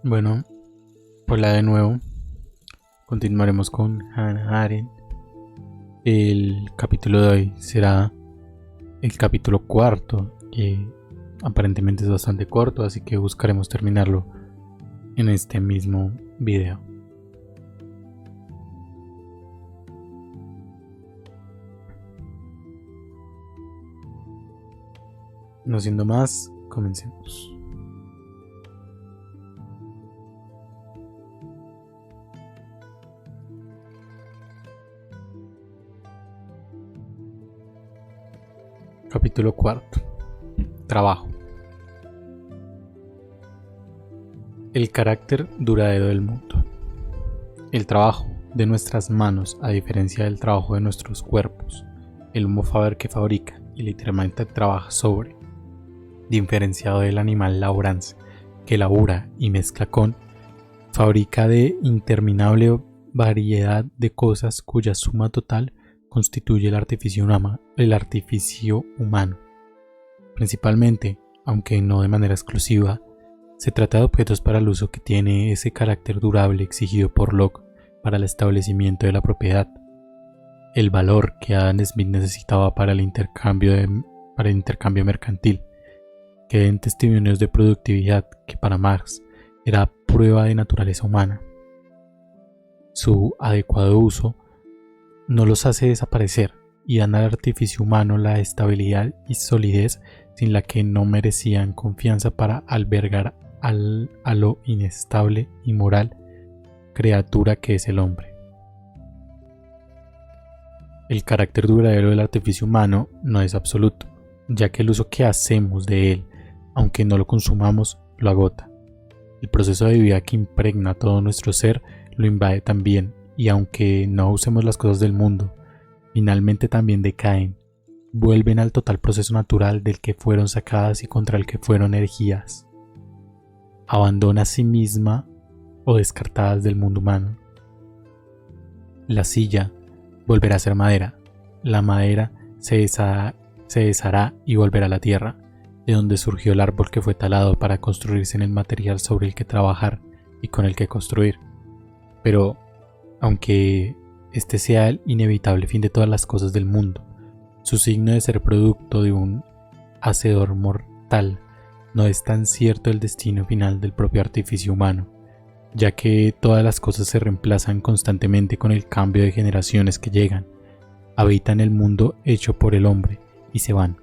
Bueno, hola de nuevo. Continuaremos con Hannah Arendt. El capítulo de hoy será el capítulo cuarto, que aparentemente es bastante corto, así que buscaremos terminarlo en este mismo video. No siendo más, comencemos. Capítulo cuarto. Trabajo. El carácter duradero del mundo. El trabajo de nuestras manos, a diferencia del trabajo de nuestros cuerpos, el Homo faber que fabrica y literalmente trabaja sobre, diferenciado del animal laborans que labura y mezcla con, fabrica de interminable variedad de cosas cuya suma total constituye el artificio humano. Principalmente, aunque no de manera exclusiva, se trata de objetos para el uso que tiene ese carácter durable exigido por Locke para el establecimiento de la propiedad. El valor que Adam Smith necesitaba para el intercambio mercantil, que den testimonios de productividad que para Marx era prueba de naturaleza humana. Su adecuado uso no los hace desaparecer y dan al artificio humano la estabilidad y solidez sin la que no merecían confianza para albergar a lo inestable y moral criatura que es el hombre. El carácter duradero del artificio humano no es absoluto, ya que el uso que hacemos de él, aunque no lo consumamos, lo agota. El proceso de vida que impregna todo nuestro ser lo invade también, y aunque no usemos las cosas del mundo, finalmente también decaen, vuelven al total proceso natural del que fueron sacadas y contra el que fueron erigidas. Abandona a sí misma o descartadas del mundo humano. La silla volverá a ser madera, la madera se deshará y volverá a la tierra, de donde surgió el árbol que fue talado para construirse en el material sobre el que trabajar y con el que construir. Pero, aunque este sea el inevitable fin de todas las cosas del mundo, su signo de ser producto de un hacedor mortal, no es tan cierto el destino final del propio artificio humano, ya que todas las cosas se reemplazan constantemente con el cambio de generaciones que llegan, habitan el mundo hecho por el hombre y se van.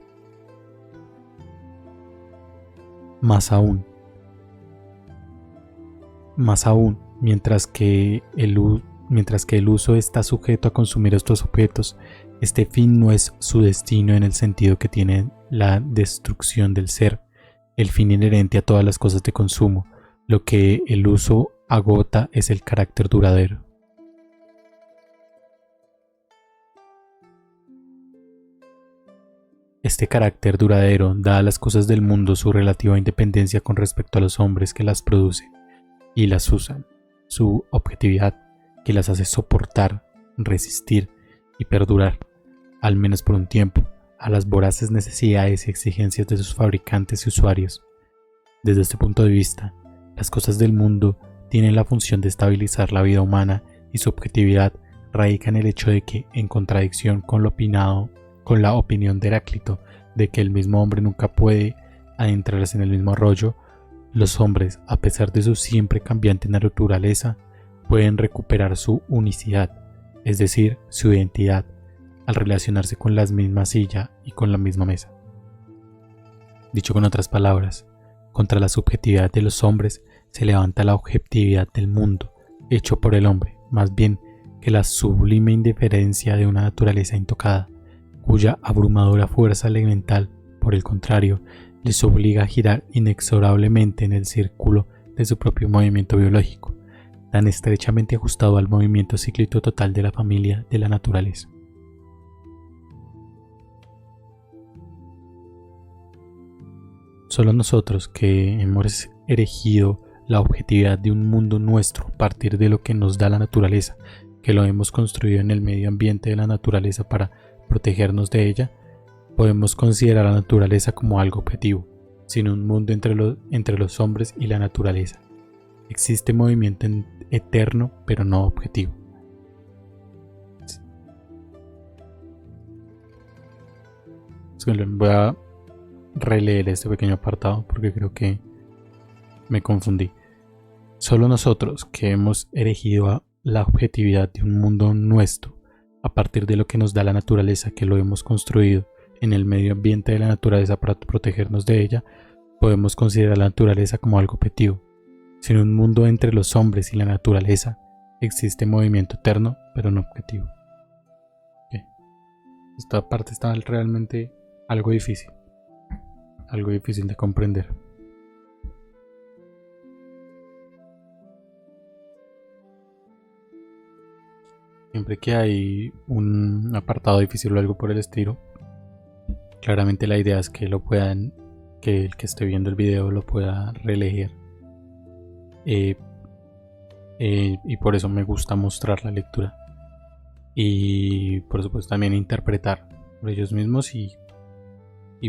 Más aún, mientras que el uso está sujeto a consumir estos objetos, este fin no es su destino en el sentido que tiene la destrucción del ser, el fin inherente a todas las cosas de consumo. Lo que el uso agota es el carácter duradero. Este carácter duradero da a las cosas del mundo su relativa independencia con respecto a los hombres que las producen y las usan, su objetividad que las hace soportar, resistir y perdurar, al menos por un tiempo, a las voraces necesidades y exigencias de sus fabricantes y usuarios. Desde este punto de vista, las cosas del mundo tienen la función de estabilizar la vida humana y su objetividad radica en el hecho de que, en contradicción con la opinión de Heráclito de que el mismo hombre nunca puede adentrarse en el mismo arroyo, los hombres, a pesar de su siempre cambiante naturaleza, pueden recuperar su unicidad, es decir, su identidad, al relacionarse con la misma silla y con la misma mesa. Dicho con otras palabras, contra la subjetividad de los hombres se levanta la objetividad del mundo, hecho por el hombre, más bien que la sublime indiferencia de una naturaleza intocada, cuya abrumadora fuerza elemental, por el contrario, les obliga a girar inexorablemente en el círculo de su propio movimiento biológico, tan estrechamente ajustado al movimiento cíclico total de la familia de la naturaleza. Solo nosotros, que hemos erigido la objetividad de un mundo nuestro a partir de lo que nos da la naturaleza, que lo hemos construido en el medio ambiente de la naturaleza para protegernos de ella, podemos considerar a la naturaleza como algo objetivo, sino un mundo entre los hombres y la naturaleza. Existe movimiento eterno, pero no objetivo. Voy a releer este pequeño apartado porque creo que me confundí. Solo nosotros, que hemos erigido a la objetividad de un mundo nuestro a partir de lo que nos da la naturaleza, que lo hemos construido en el medio ambiente de la naturaleza para protegernos de ella, podemos considerar la naturaleza como algo objetivo. Si en un mundo entre los hombres y la naturaleza existe movimiento eterno, pero no objetivo. Okay. Esta parte está realmente algo difícil de comprender. Siempre que hay un apartado difícil o algo por el estilo, claramente la idea es que el que esté viendo el video lo pueda releer. Y por eso me gusta mostrar la lectura. Y por supuesto también interpretar por ellos mismos y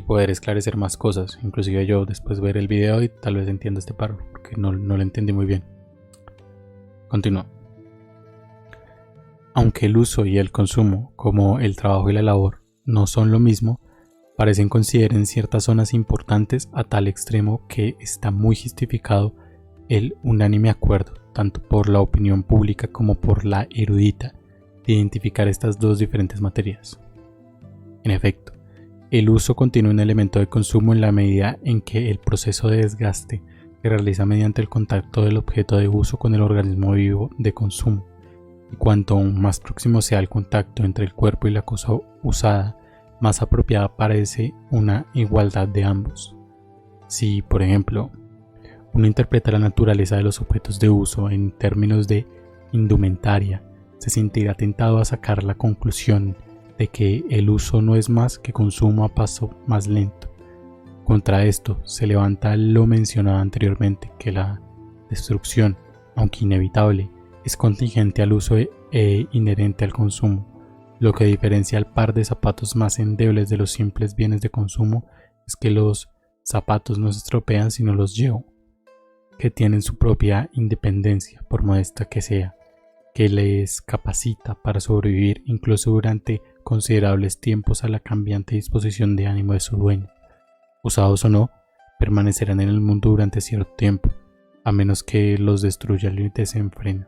poder esclarecer más cosas. Inclusive yo después ver el video y tal vez entienda este párrafo porque no lo entendí muy bien. Continúo. Aunque el uso y el consumo, como el trabajo y la labor, no son lo mismo, parecen considerar en ciertas zonas importantes a tal extremo que está muy justificado el unánime acuerdo, tanto por la opinión pública como por la erudita, de identificar estas dos diferentes materias. En efecto, el uso contiene un elemento de consumo en la medida en que el proceso de desgaste se realiza mediante el contacto del objeto de uso con el organismo vivo de consumo, y cuanto más próximo sea el contacto entre el cuerpo y la cosa usada, más apropiada parece una igualdad de ambos. Si, por ejemplo, uno interpreta la naturaleza de los objetos de uso en términos de indumentaria, se sentirá tentado a sacar la conclusión de que el uso no es más que consumo a paso más lento. Contra esto se levanta lo mencionado anteriormente, que la destrucción, aunque inevitable, es contingente al uso e inherente al consumo. Lo que diferencia al par de zapatos más endebles de los simples bienes de consumo es que los zapatos no se estropean sino los llevo, que tienen su propia independencia, por modesta que sea, que les capacita para sobrevivir incluso durante considerables tiempos a la cambiante disposición de ánimo de su dueño. Usados o no, permanecerán en el mundo durante cierto tiempo, a menos que los destruya el desenfreno.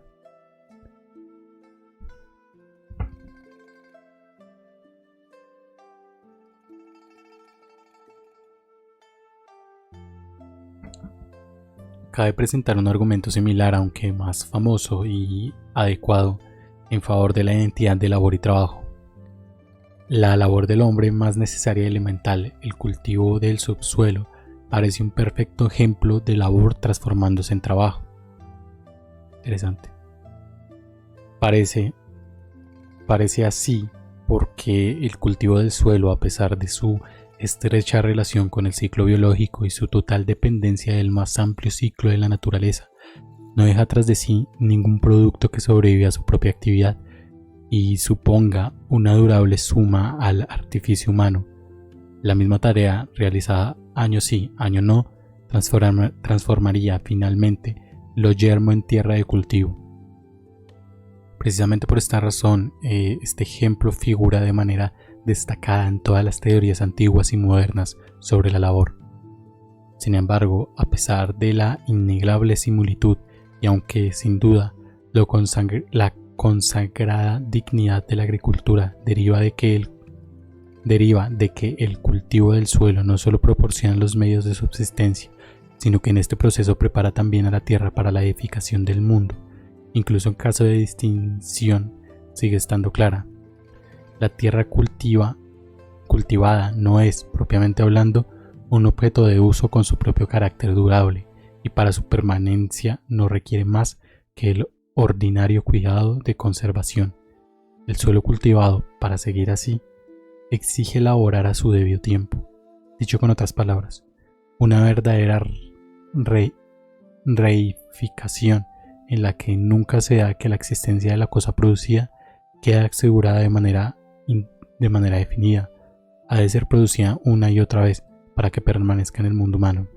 Cabe presentar un argumento similar, aunque más famoso y adecuado, en favor de la identidad de labor y trabajo. La labor del hombre más necesaria y elemental, el cultivo del subsuelo, parece un perfecto ejemplo de labor transformándose en trabajo. Interesante. Parece así porque el cultivo del suelo, a pesar de su estrecha relación con el ciclo biológico y su total dependencia del más amplio ciclo de la naturaleza, no deja tras de sí ningún producto que sobreviva a su propia actividad y suponga una durable suma al artificio humano. La misma tarea, realizada año sí, año no, transformaría finalmente lo yermo en tierra de cultivo. Precisamente por esta razón, este ejemplo figura de manera destacada en todas las teorías antiguas y modernas sobre la labor. Sin embargo, a pesar de la innegable similitud y aunque sin duda la consagrada dignidad de la agricultura deriva de que el cultivo del suelo no solo proporciona los medios de subsistencia, sino que en este proceso prepara también a la tierra para la edificación del mundo, incluso en caso de distinción sigue estando clara. La tierra cultivada no es, propiamente hablando, un objeto de uso con su propio carácter durable, y para su permanencia no requiere más que el ordinario cuidado de conservación. El suelo cultivado, para seguir así, exige elaborar a su debido tiempo. Dicho con otras palabras, una verdadera reificación en la que nunca se da que la existencia de la cosa producida queda asegurada de manera definida, ha de ser producida una y otra vez para que permanezca en el mundo humano.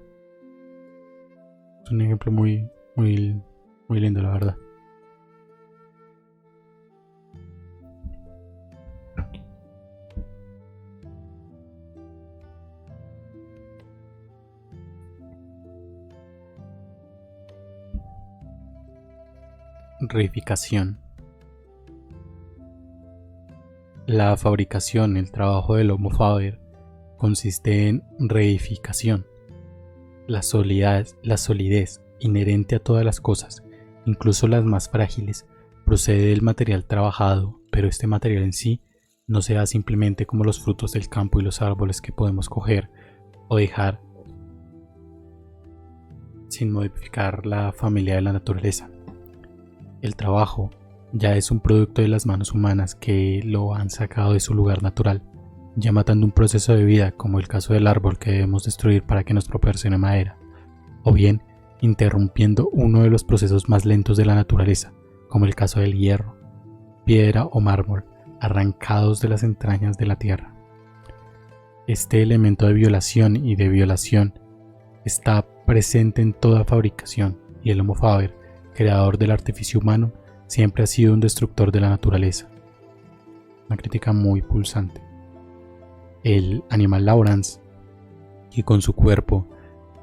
Es un ejemplo muy Muy, muy lindo, la verdad. Reificación. La fabricación, el trabajo del Homo faber, consiste en reificación. La solidez inherente a todas las cosas, incluso las más frágiles, procede del material trabajado, pero este material en sí no se da simplemente como los frutos del campo y los árboles que podemos coger o dejar sin modificar la familia de la naturaleza. El trabajo ya es un producto de las manos humanas que lo han sacado de su lugar natural, ya matando un proceso de vida, como el caso del árbol que debemos destruir para que nos proporcione madera, o bien interrumpiendo uno de los procesos más lentos de la naturaleza, como el caso del hierro, piedra o mármol, arrancados de las entrañas de la tierra. Este elemento de violación y de violación está presente en toda fabricación, y el Homo faber, creador del artificio humano, siempre ha sido un destructor de la naturaleza. Una crítica muy pulsante. El animal laborans, que con su cuerpo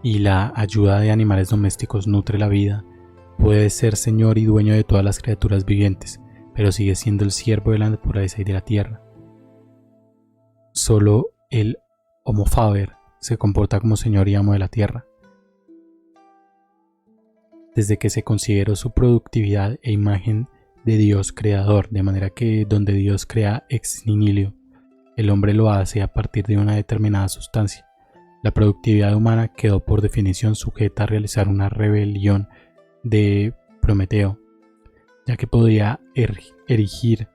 y la ayuda de animales domésticos nutre la vida, puede ser señor y dueño de todas las criaturas vivientes, pero sigue siendo el siervo de la naturaleza y de la tierra. Solo el Homo faber se comporta como señor y amo de la tierra. Desde que se consideró su productividad e imagen de Dios creador, de manera que donde Dios crea ex nihilo, el hombre lo hace a partir de una determinada sustancia. La productividad humana quedó por definición sujeta a realizar una rebelión de Prometeo, ya que podía erigir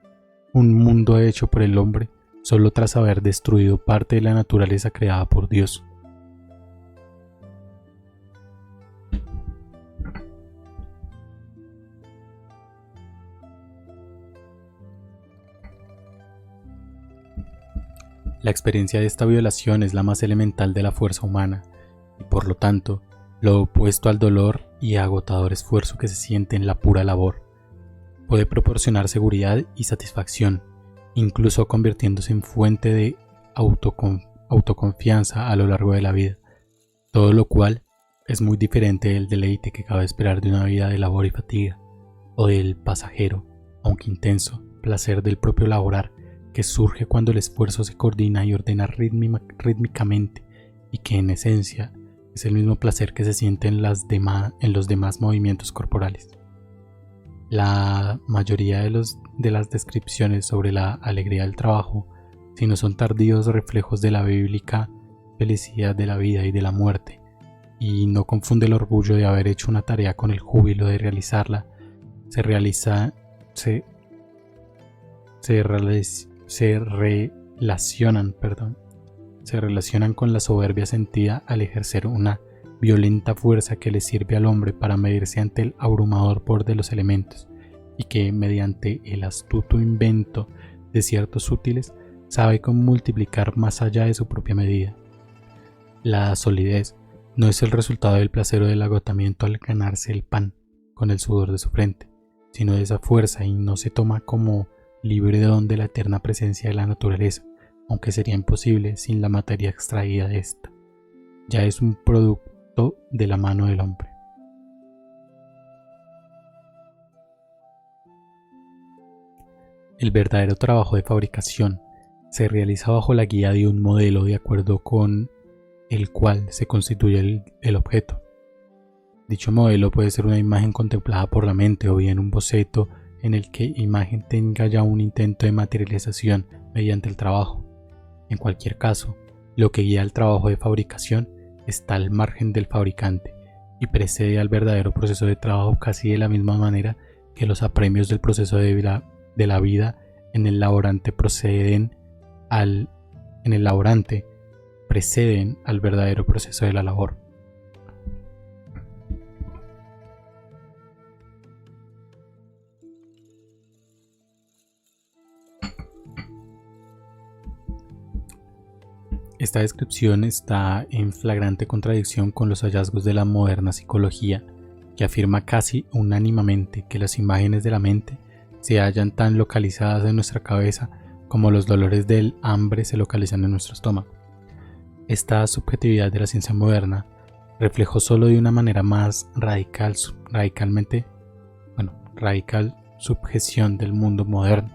un mundo hecho por el hombre solo tras haber destruido parte de la naturaleza creada por Dios. La experiencia de esta violación es la más elemental de la fuerza humana y por lo tanto lo opuesto al dolor y agotador esfuerzo que se siente en la pura labor. Puede proporcionar seguridad y satisfacción, incluso convirtiéndose en fuente de autoconfianza a lo largo de la vida, todo lo cual es muy diferente del deleite que cabe esperar de una vida de labor y fatiga, o del pasajero, aunque intenso, placer del propio laborar, que surge cuando el esfuerzo se coordina y ordena rítmicamente y que en esencia es el mismo placer que se siente en los demás movimientos corporales. La mayoría de las descripciones sobre la alegría del trabajo, si no son tardíos reflejos de la bíblica felicidad de la vida y de la muerte, y no confunde el orgullo de haber hecho una tarea con el júbilo de realizarla, se relacionan con la soberbia sentida al ejercer una violenta fuerza que le sirve al hombre para medirse ante el abrumador poder de los elementos y que, mediante el astuto invento de ciertos útiles, sabe cómo multiplicar más allá de su propia medida. La solidez no es el resultado del placer o del agotamiento al ganarse el pan con el sudor de su frente, sino de esa fuerza, y no se toma como libre don de la eterna presencia de la naturaleza, aunque sería imposible sin la materia extraída de ésta. Ya es un producto de la mano del hombre. El verdadero trabajo de fabricación se realiza bajo la guía de un modelo de acuerdo con el cual se constituye el objeto. Dicho modelo puede ser una imagen contemplada por la mente o bien un boceto en el que imagen tenga ya un intento de materialización mediante el trabajo. En cualquier caso, lo que guía el trabajo de fabricación está al margen del fabricante y precede al verdadero proceso de trabajo casi de la misma manera que los apremios del proceso de la vida en el laborante preceden al verdadero proceso de la labor. Esta descripción está en flagrante contradicción con los hallazgos de la moderna psicología que afirma casi unánimemente que las imágenes de la mente se hallan tan localizadas en nuestra cabeza como los dolores del hambre se localizan en nuestro estómago. Esta subjetividad de la ciencia moderna reflejó solo de una manera más radical subjeción del mundo moderno.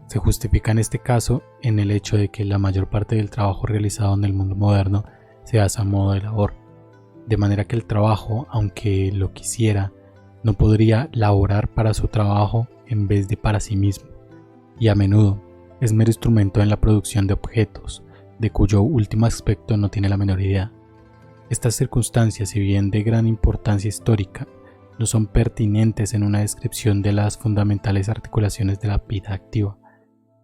Se justifica en este caso en el hecho de que la mayor parte del trabajo realizado en el mundo moderno se hace a modo de labor, de manera que el trabajo, aunque lo quisiera, no podría laborar para su trabajo en vez de para sí mismo, y a menudo es mero instrumento en la producción de objetos, de cuyo último aspecto no tiene la menor idea. Estas circunstancias, si bien de gran importancia histórica, no son pertinentes en una descripción de las fundamentales articulaciones de la vida activa.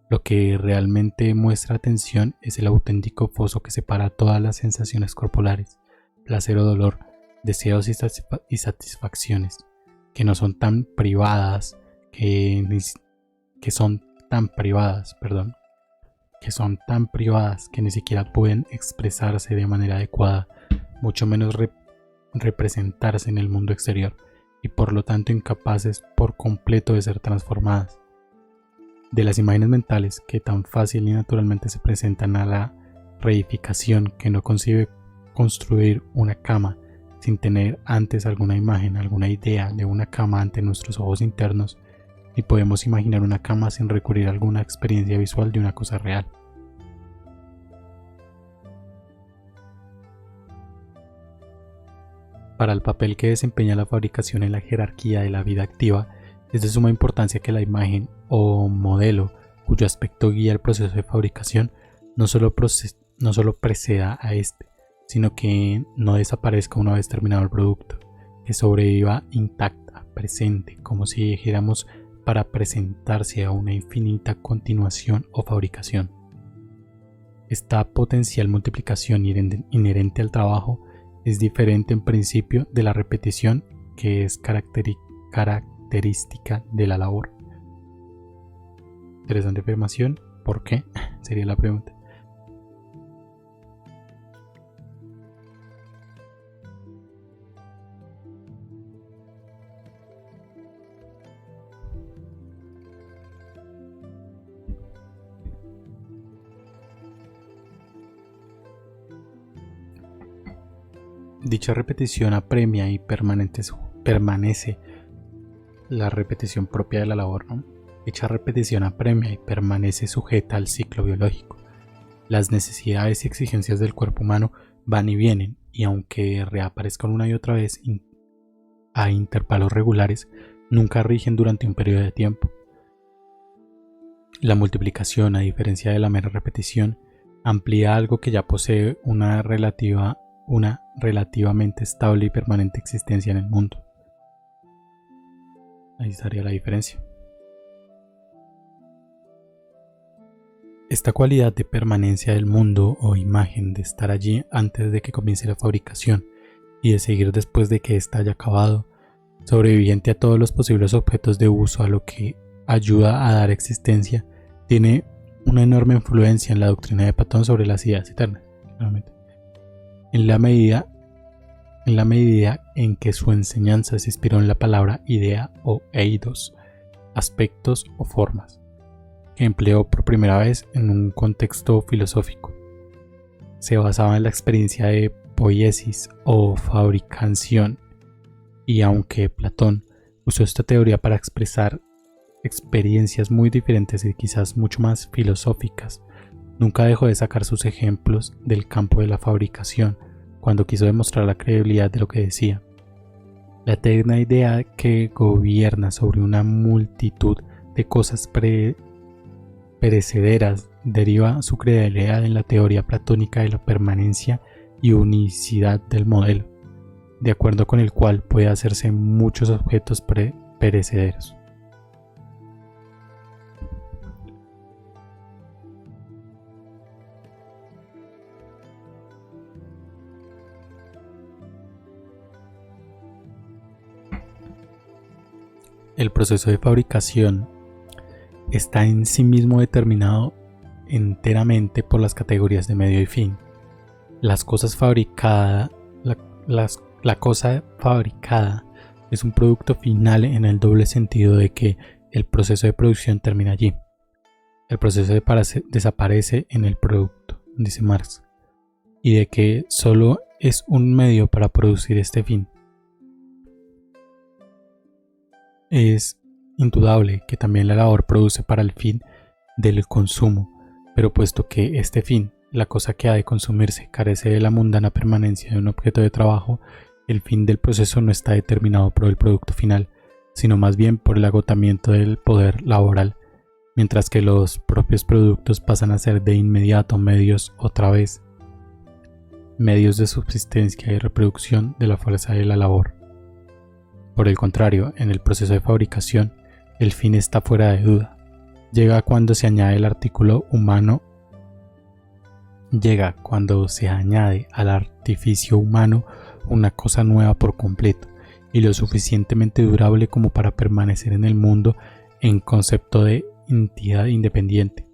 Lo que realmente muestra atención es el auténtico foso que separa todas las sensaciones corporales, placer o dolor, deseos y satisfacciones, que no son tan privadas, que son tan privadas que ni siquiera pueden expresarse de manera adecuada, mucho menos representarse en el mundo exterior, y por lo tanto incapaces por completo de ser transformadas. De las imágenes mentales que tan fácil y naturalmente se presentan a la reificación, que no concibe construir una cama sin tener antes alguna imagen, alguna idea de una cama ante nuestros ojos internos, y podemos imaginar una cama sin recurrir a alguna experiencia visual de una cosa real. Para el papel que desempeña la fabricación en la jerarquía de la vida activa, es de suma importancia que la imagen o modelo cuyo aspecto guía el proceso de fabricación no solo preceda a este, sino que no desaparezca una vez terminado el producto, que sobreviva intacta, presente, como si dijéramos, para presentarse a una infinita continuación o fabricación. Esta potencial multiplicación inherente al trabajo es diferente en principio de la repetición, que es característica de la labor. Interesante afirmación. ¿Por qué? Sería la pregunta. Dicha repetición apremia y permanece la repetición propia de la labor, ¿no? Dicha repetición apremia y permanece sujeta al ciclo biológico. Las necesidades y exigencias del cuerpo humano van y vienen, y aunque reaparezcan una y otra vez a intervalos regulares, nunca rigen durante un periodo de tiempo. La multiplicación, a diferencia de la mera repetición, amplía algo que ya posee una relativamente estable y permanente existencia en el mundo. Ahí estaría la diferencia. Esta cualidad de permanencia del mundo o imagen, de estar allí antes de que comience la fabricación y de seguir después de que ésta haya acabado, sobreviviente a todos los posibles objetos de uso a lo que ayuda a dar existencia, tiene una enorme influencia en la doctrina de Platón sobre las ideas eternas, claramente. En la medida en que su enseñanza se inspiró en la palabra idea o eidos, aspectos o formas, que empleó por primera vez en un contexto filosófico. Se basaba en la experiencia de poiesis o fabricación, y aunque Platón usó esta teoría para expresar experiencias muy diferentes y quizás mucho más filosóficas, nunca dejó de sacar sus ejemplos del campo de la fabricación cuando quiso demostrar la credibilidad de lo que decía. La eterna idea que gobierna sobre una multitud de cosas perecederas deriva su credibilidad en la teoría platónica de la permanencia y unicidad del modelo, de acuerdo con el cual puede hacerse muchos objetos perecederos. El proceso de fabricación está en sí mismo determinado enteramente por las categorías de medio y fin. La cosa fabricada Es un producto final en el doble sentido de que el proceso de producción termina allí. El proceso desaparece en el producto, dice Marx, y de que solo es un medio para producir este fin. Es indudable que también la labor produce para el fin del consumo, pero puesto que este fin, la cosa que ha de consumirse, carece de la mundana permanencia de un objeto de trabajo, el fin del proceso no está determinado por el producto final, sino más bien por el agotamiento del poder laboral, mientras que los propios productos pasan a ser de inmediato medios otra vez, medios de subsistencia y reproducción de la fuerza de la labor. Por el contrario, en el proceso de fabricación, el fin está fuera de duda. Llega cuando se añade el artículo humano, llega cuando se añade al artificio humano una cosa nueva por completo y lo suficientemente durable como para permanecer en el mundo en concepto de entidad independiente.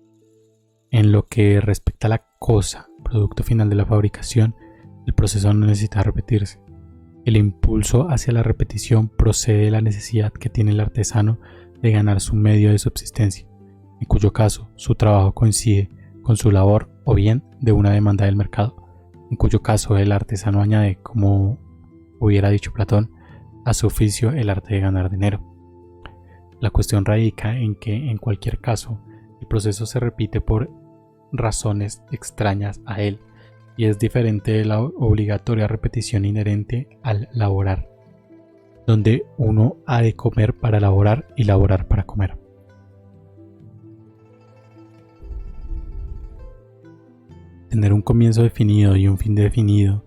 En lo que respecta a la cosa, producto final de la fabricación, el proceso no necesita repetirse. El impulso hacia la repetición procede de la necesidad que tiene el artesano de ganar su medio de subsistencia, en cuyo caso su trabajo coincide con su labor o bien de una demanda del mercado, en cuyo caso el artesano añade, como hubiera dicho Platón, a su oficio el arte de ganar dinero. La cuestión radica en que, en cualquier caso, el proceso se repite por razones extrañas a él y es diferente de la obligatoria repetición inherente al laborar, donde uno ha de comer para laborar y laborar para comer. Tener un comienzo definido y un fin definido,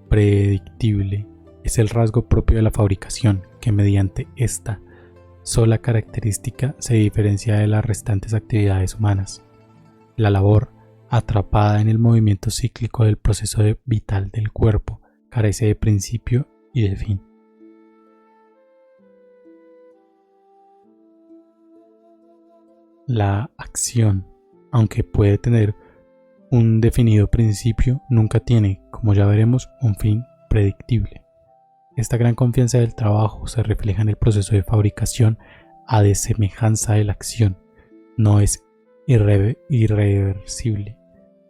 predictible, es el rasgo propio de la fabricación que mediante esta sola característica se diferencia de las restantes actividades humanas. La labor, atrapada en el movimiento cíclico del proceso vital del cuerpo, carece de principio y de fin. La acción, aunque puede tener un definido principio, nunca tiene, como ya veremos, un fin predictible. Esta gran confianza del trabajo se refleja en el proceso de fabricación a de semejanza de la acción. No es irreversible.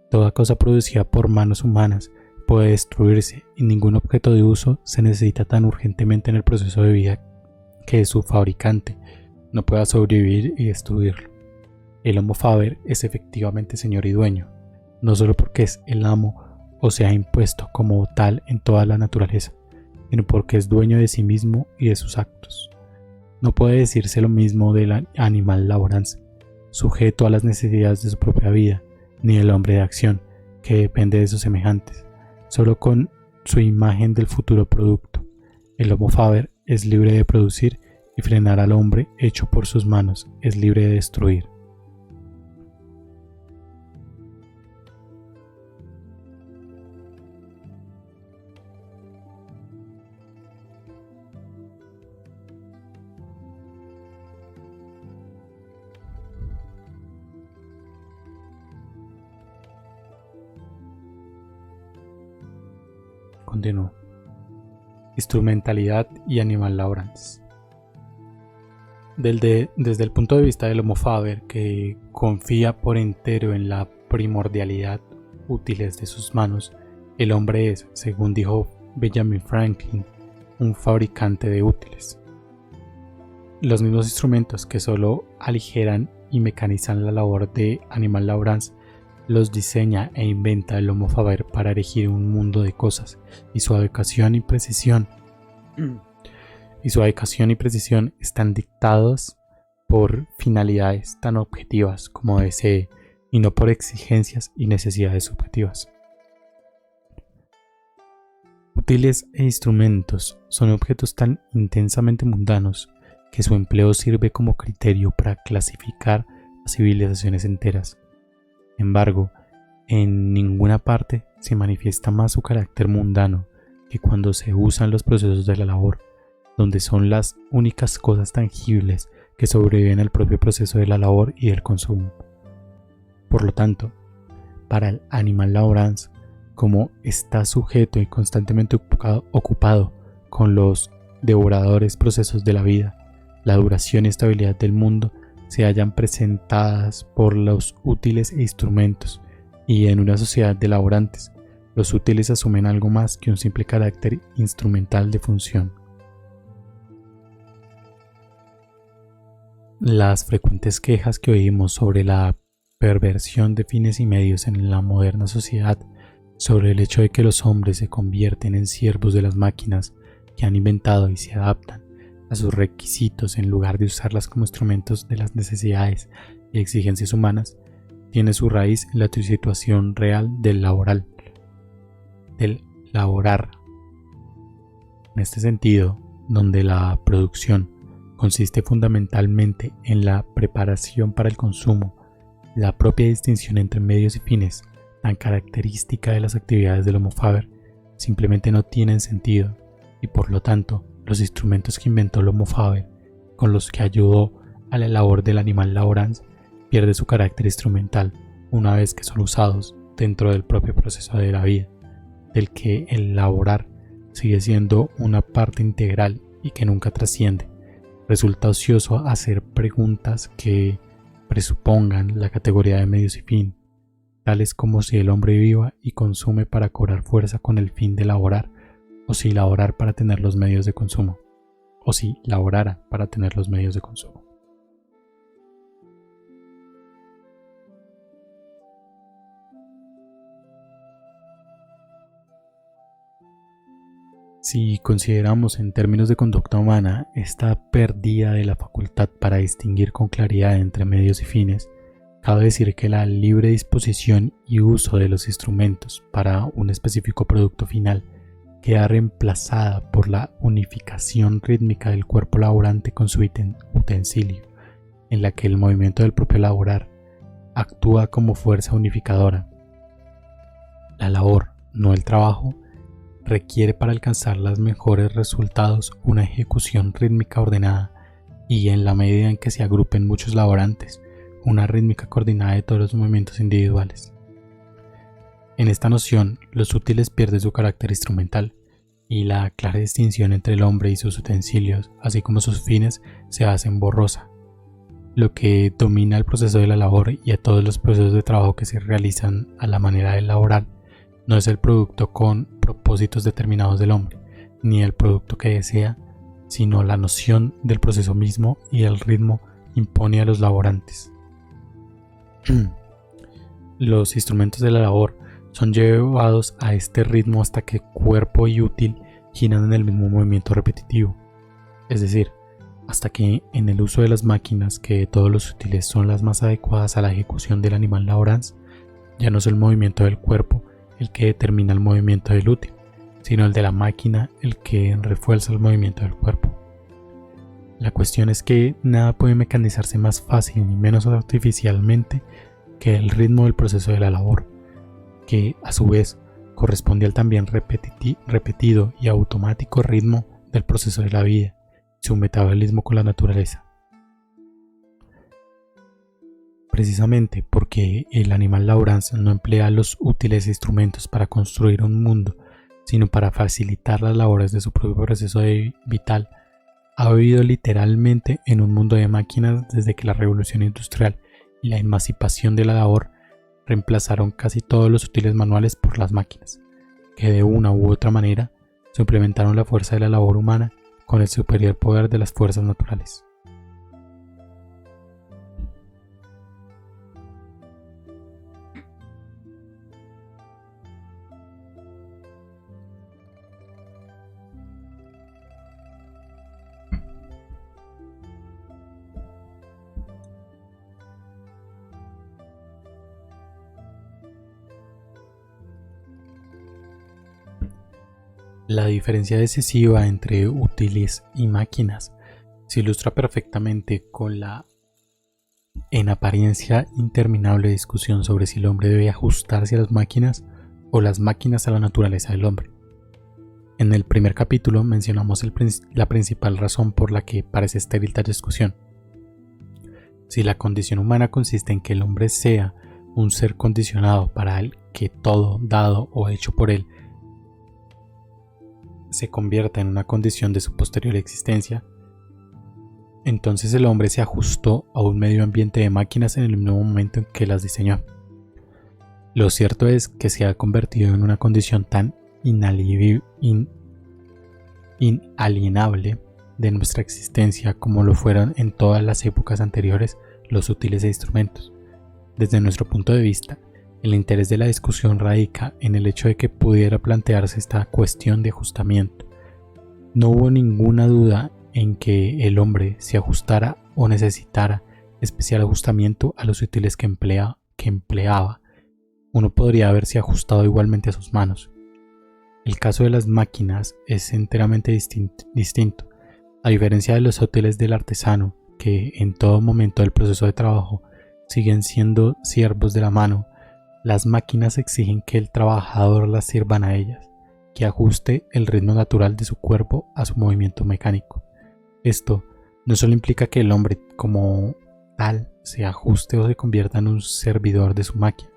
Toda cosa producida por manos humanas puede destruirse y ningún objeto de uso se necesita tan urgentemente en el proceso de vida que su fabricante no pueda sobrevivir y destruirlo. El Homo faber es efectivamente señor y dueño, no solo porque es el amo o se ha impuesto como tal en toda la naturaleza, sino porque es dueño de sí mismo y de sus actos. No puede decirse lo mismo del animal laborans, sujeto a las necesidades de su propia vida, ni del hombre de acción, que depende de sus semejantes, solo con su imagen del futuro producto. El Homo faber es libre de producir y frenar al hombre hecho por sus manos, es libre de destruir. Continúo. Instrumentalidad y animal laborans. Desde el punto de vista del Homo faber, que confía por entero en la primordialidad útiles de sus manos, el hombre es, según dijo Benjamin Franklin, un fabricante de útiles. Los mismos instrumentos que solo aligeran y mecanizan la labor de animal laborans los diseña e inventa el Homo faber para erigir un mundo de cosas, y su adecuación y precisión están dictados por finalidades tan objetivas como desee y no por exigencias y necesidades subjetivas. Útiles e instrumentos son objetos tan intensamente mundanos que su empleo sirve como criterio para clasificar a civilizaciones enteras. Sin embargo, en ninguna parte se manifiesta más su carácter mundano que cuando se usan los procesos de la labor, donde son las únicas cosas tangibles que sobreviven al propio proceso de la labor y del consumo. Por lo tanto, para el animal laborans, como está sujeto y constantemente ocupado con los devoradores procesos de la vida, la duración y estabilidad del mundo se hallan presentadas por los útiles e instrumentos, y en una sociedad de laborantes, los útiles asumen algo más que un simple carácter instrumental de función. Las frecuentes quejas que oímos sobre la perversión de fines y medios en la moderna sociedad, sobre el hecho de que los hombres se convierten en siervos de las máquinas que han inventado y se adaptan a sus requisitos en lugar de usarlas como instrumentos de las necesidades y exigencias humanas, tiene su raíz en la situación real del laborar. En este sentido, donde la producción consiste fundamentalmente en la preparación para el consumo, la propia distinción entre medios y fines, tan característica de las actividades del Homo faber, simplemente no tienen sentido, y por lo tanto, los instrumentos que inventó el Homo faber, con los que ayudó a la labor del animal laborans, pierde su carácter instrumental una vez que son usados dentro del propio proceso de la vida, del que el laborar sigue siendo una parte integral y que nunca trasciende. Resulta ocioso hacer preguntas que presupongan la categoría de medios y fin, tales como si el hombre viva y consume para cobrar fuerza con el fin de laborar, o si laborar para tener los medios de consumo, o si laborara para tener los medios de consumo. Si consideramos en términos de conducta humana esta pérdida de la facultad para distinguir con claridad entre medios y fines, cabe decir que la libre disposición y uso de los instrumentos para un específico producto final queda reemplazada por la unificación rítmica del cuerpo laborante con su utensilio, en la que el movimiento del propio laborar actúa como fuerza unificadora. La labor, no el trabajo, requiere para alcanzar los mejores resultados una ejecución rítmica ordenada y, en la medida en que se agrupen muchos laborantes, una rítmica coordinada de todos los movimientos individuales. En esta noción, los útiles pierden su carácter instrumental y la clara distinción entre el hombre y sus utensilios, así como sus fines, se hacen borrosa. Lo que domina el proceso de la labor y a todos los procesos de trabajo que se realizan a la manera del laboral no es el producto con propósitos determinados del hombre, ni el producto que desea, sino la noción del proceso mismo y el ritmo impone a los laborantes. Los instrumentos de la labor son llevados a este ritmo hasta que cuerpo y útil giran en el mismo movimiento repetitivo, es decir, hasta que en el uso de las máquinas, que de todos los útiles son las más adecuadas a la ejecución del animal laborans, ya no es el movimiento del cuerpo el que determina el movimiento del útil, sino el de la máquina el que refuerza el movimiento del cuerpo. La cuestión es que nada puede mecanizarse más fácil ni menos artificialmente que el ritmo del proceso de la labor, que a su vez corresponde al también repetido y automático ritmo del proceso de la vida, su metabolismo con la naturaleza. Precisamente porque el animal laborans no emplea los útiles instrumentos para construir un mundo, sino para facilitar las labores de su propio proceso vital, ha vivido literalmente en un mundo de máquinas desde que la revolución industrial y la emancipación de la labor reemplazaron casi todos los útiles manuales por las máquinas, que de una u otra manera suplementaron la fuerza de la labor humana con el superior poder de las fuerzas naturales. La diferencia decisiva entre útiles y máquinas se ilustra perfectamente con la en apariencia interminable discusión sobre si el hombre debe ajustarse a las máquinas o las máquinas a la naturaleza del hombre. En el primer capítulo mencionamos la principal razón por la que parece estéril tal discusión. Si la condición humana consiste en que el hombre sea un ser condicionado para el que todo dado o hecho por él se convierta en una condición de su posterior existencia, entonces el hombre se ajustó a un medio ambiente de máquinas en el mismo momento en que las diseñó. Lo cierto es que se ha convertido en una condición tan inalienable de nuestra existencia como lo fueron en todas las épocas anteriores los útiles e instrumentos. Desde nuestro punto de vista, el interés de la discusión radica en el hecho de que pudiera plantearse esta cuestión de ajustamiento. No hubo ninguna duda en que el hombre se ajustara o necesitara especial ajustamiento a los útiles que empleaba. Uno podría haberse ajustado igualmente a sus manos. El caso de las máquinas es enteramente distinto. A diferencia de los útiles del artesano, que en todo momento del proceso de trabajo siguen siendo siervos de la mano, las máquinas exigen que el trabajador las sirvan a ellas, que ajuste el ritmo natural de su cuerpo a su movimiento mecánico. Esto no solo implica que el hombre como tal se ajuste o se convierta en un servidor de su máquina,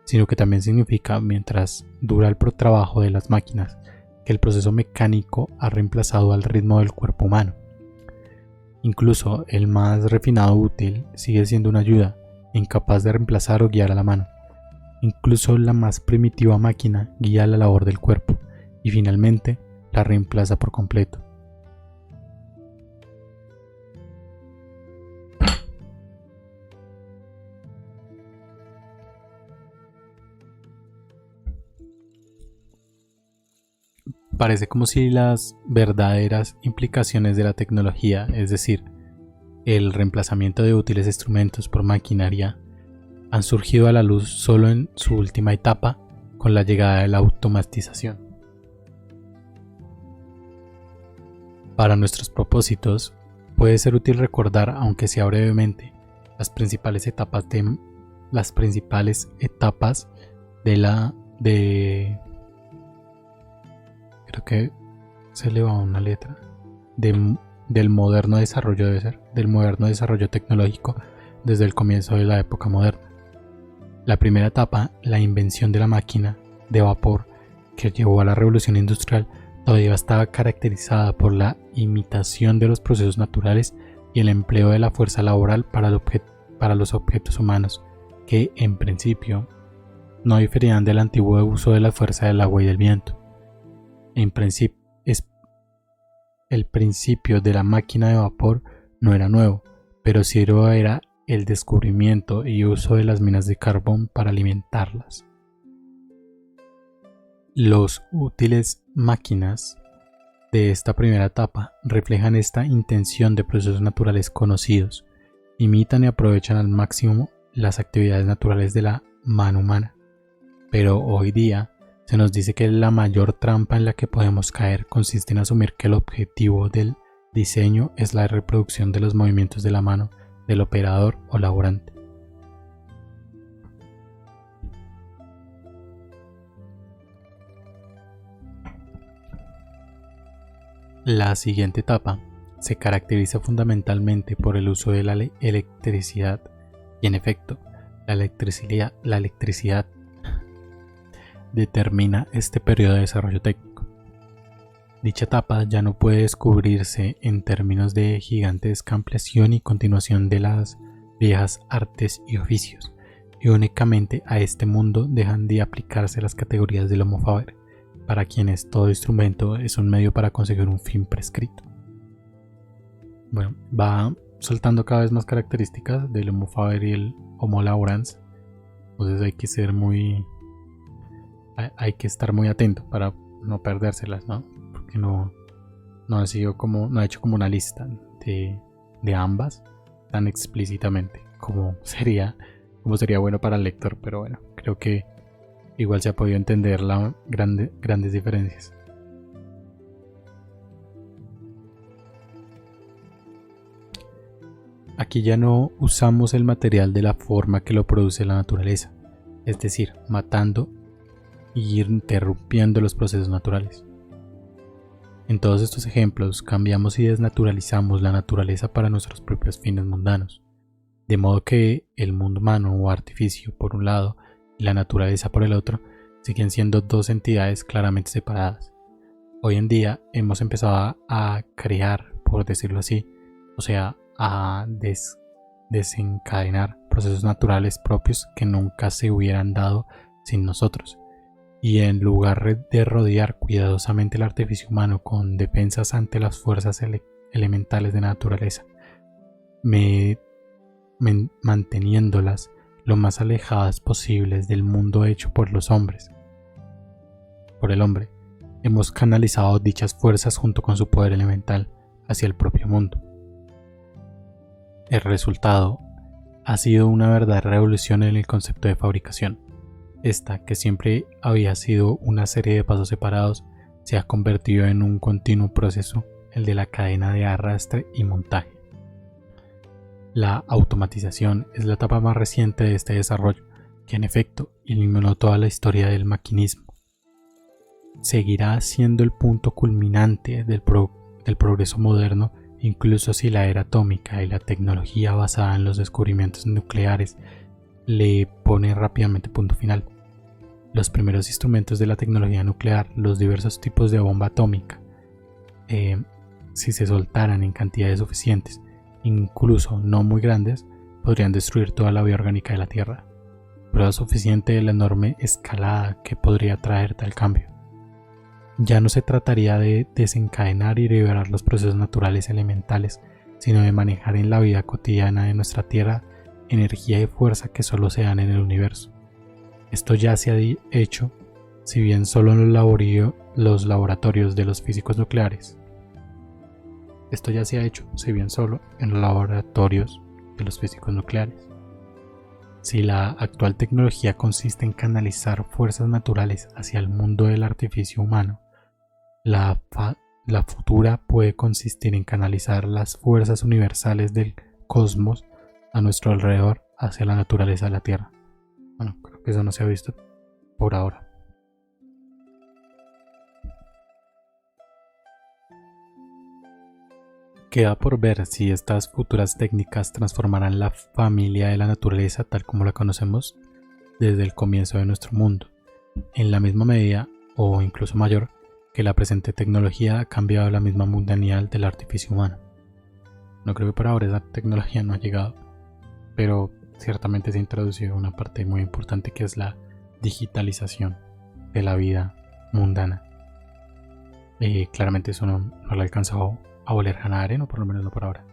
sino que también significa, mientras dura el trabajo de las máquinas, que el proceso mecánico ha reemplazado al ritmo del cuerpo humano. Incluso el más refinado útil sigue siendo una ayuda, incapaz de reemplazar o guiar a la mano. Incluso la más primitiva máquina guía la labor del cuerpo y finalmente la reemplaza por completo. Parece como si las verdaderas implicaciones de la tecnología, es decir, el reemplazamiento de útiles instrumentos por maquinaria, han surgido a la luz solo en su última etapa con la llegada de la automatización. Para nuestros propósitos, puede ser útil recordar, aunque sea brevemente, las principales etapas creo que se le va una letra del moderno desarrollo, del moderno desarrollo tecnológico desde el comienzo de la época moderna. La primera etapa, la invención de la máquina de vapor que llevó a la revolución industrial, todavía estaba caracterizada por la imitación de los procesos naturales y el empleo de la fuerza laboral para los objetos humanos, que en principio no diferían del antiguo uso de la fuerza del agua y del viento. El principio de la máquina de vapor no era nuevo, pero sí era el descubrimiento y uso de las minas de carbón para alimentarlas. Los útiles máquinas de esta primera etapa reflejan esta intención de procesos naturales conocidos, imitan y aprovechan al máximo las actividades naturales de la mano humana, pero hoy día se nos dice que la mayor trampa en la que podemos caer consiste en asumir que el objetivo del diseño es la reproducción de los movimientos de la mano del operador o laborante. La siguiente etapa se caracteriza fundamentalmente por el uso de la electricidad y, en efecto, la electricidad determina este periodo de desarrollo técnico. Dicha etapa ya no puede descubrirse en términos de gigantesca ampliación y continuación de las viejas artes y oficios, y únicamente a este mundo dejan de aplicarse las categorías del Homo faber, para quienes todo instrumento es un medio para conseguir un fin prescrito. Bueno, va soltando cada vez más características del Homo faber y el Homo laborans, entonces hay que estar muy atento para no perdérselas, ¿no? Porque no ha hecho como una lista de ambas tan explícitamente como sería bueno para el lector, pero bueno, creo que igual se ha podido entender las grandes diferencias. Aquí ya no usamos el material de la forma que lo produce la naturaleza, es decir, matando y interrumpiendo los procesos naturales. En todos estos ejemplos cambiamos y desnaturalizamos la naturaleza para nuestros propios fines mundanos, de modo que el mundo humano o artificio por un lado y la naturaleza por el otro siguen siendo dos entidades claramente separadas. Hoy en día hemos empezado a crear, por decirlo así, o sea, a desencadenar procesos naturales propios que nunca se hubieran dado sin nosotros. Y en lugar de rodear cuidadosamente el artificio humano con defensas ante las fuerzas elementales de la naturaleza, manteniéndolas lo más alejadas posibles del mundo hecho por los hombres, por el hombre, hemos canalizado dichas fuerzas junto con su poder elemental hacia el propio mundo. El resultado ha sido una verdadera revolución en el concepto de fabricación. Esta, que siempre había sido una serie de pasos separados, se ha convertido en un continuo proceso, el de la cadena de arrastre y montaje. La automatización es la etapa más reciente de este desarrollo, que en efecto eliminó toda la historia del maquinismo. Seguirá siendo el punto culminante del progreso moderno, incluso si la era atómica y la tecnología basada en los descubrimientos nucleares le pone rápidamente punto final. Los primeros instrumentos de la tecnología nuclear, los diversos tipos de bomba atómica, si se soltaran en cantidades suficientes, incluso no muy grandes, podrían destruir toda la vida orgánica de la Tierra. Prueba suficiente de la enorme escalada que podría traer tal cambio. Ya no se trataría de desencadenar y liberar los procesos naturales elementales, sino de manejar en la vida cotidiana de nuestra Tierra energía y fuerza que solo se dan en el universo. Esto ya se ha hecho, si bien solo en los laboratorios de los físicos nucleares. Esto ya se ha hecho, si bien solo en los laboratorios de los físicos nucleares. Si la actual tecnología consiste en canalizar fuerzas naturales hacia el mundo del artificio humano, la futura puede consistir en canalizar las fuerzas universales del cosmos a nuestro alrededor hacia la naturaleza de la Tierra. Bueno, creo que eso no se ha visto por ahora. Queda por ver si estas futuras técnicas transformarán la familia de la naturaleza tal como la conocemos desde el comienzo de nuestro mundo, en la misma medida o incluso mayor que la presente tecnología ha cambiado la misma mundanidad del artificio humano. No creo que por ahora esa tecnología no ha llegado, pero ciertamente se ha introducido una parte muy importante que es la digitalización de la vida mundana. Claramente eso no lo ha alcanzado a oler Hannah Arendt, o por lo menos no por ahora.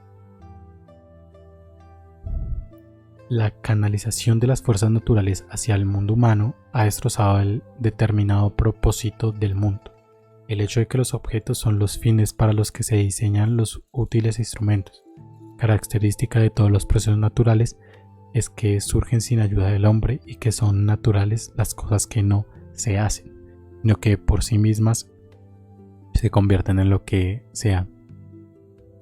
La canalización de las fuerzas naturales hacia el mundo humano ha destrozado el determinado propósito del mundo. El hecho de que los objetos son los fines para los que se diseñan los útiles instrumentos. Característica de todos los procesos naturales es que surgen sin ayuda del hombre y que son naturales las cosas que no se hacen, sino que por sí mismas se convierten en lo que sean.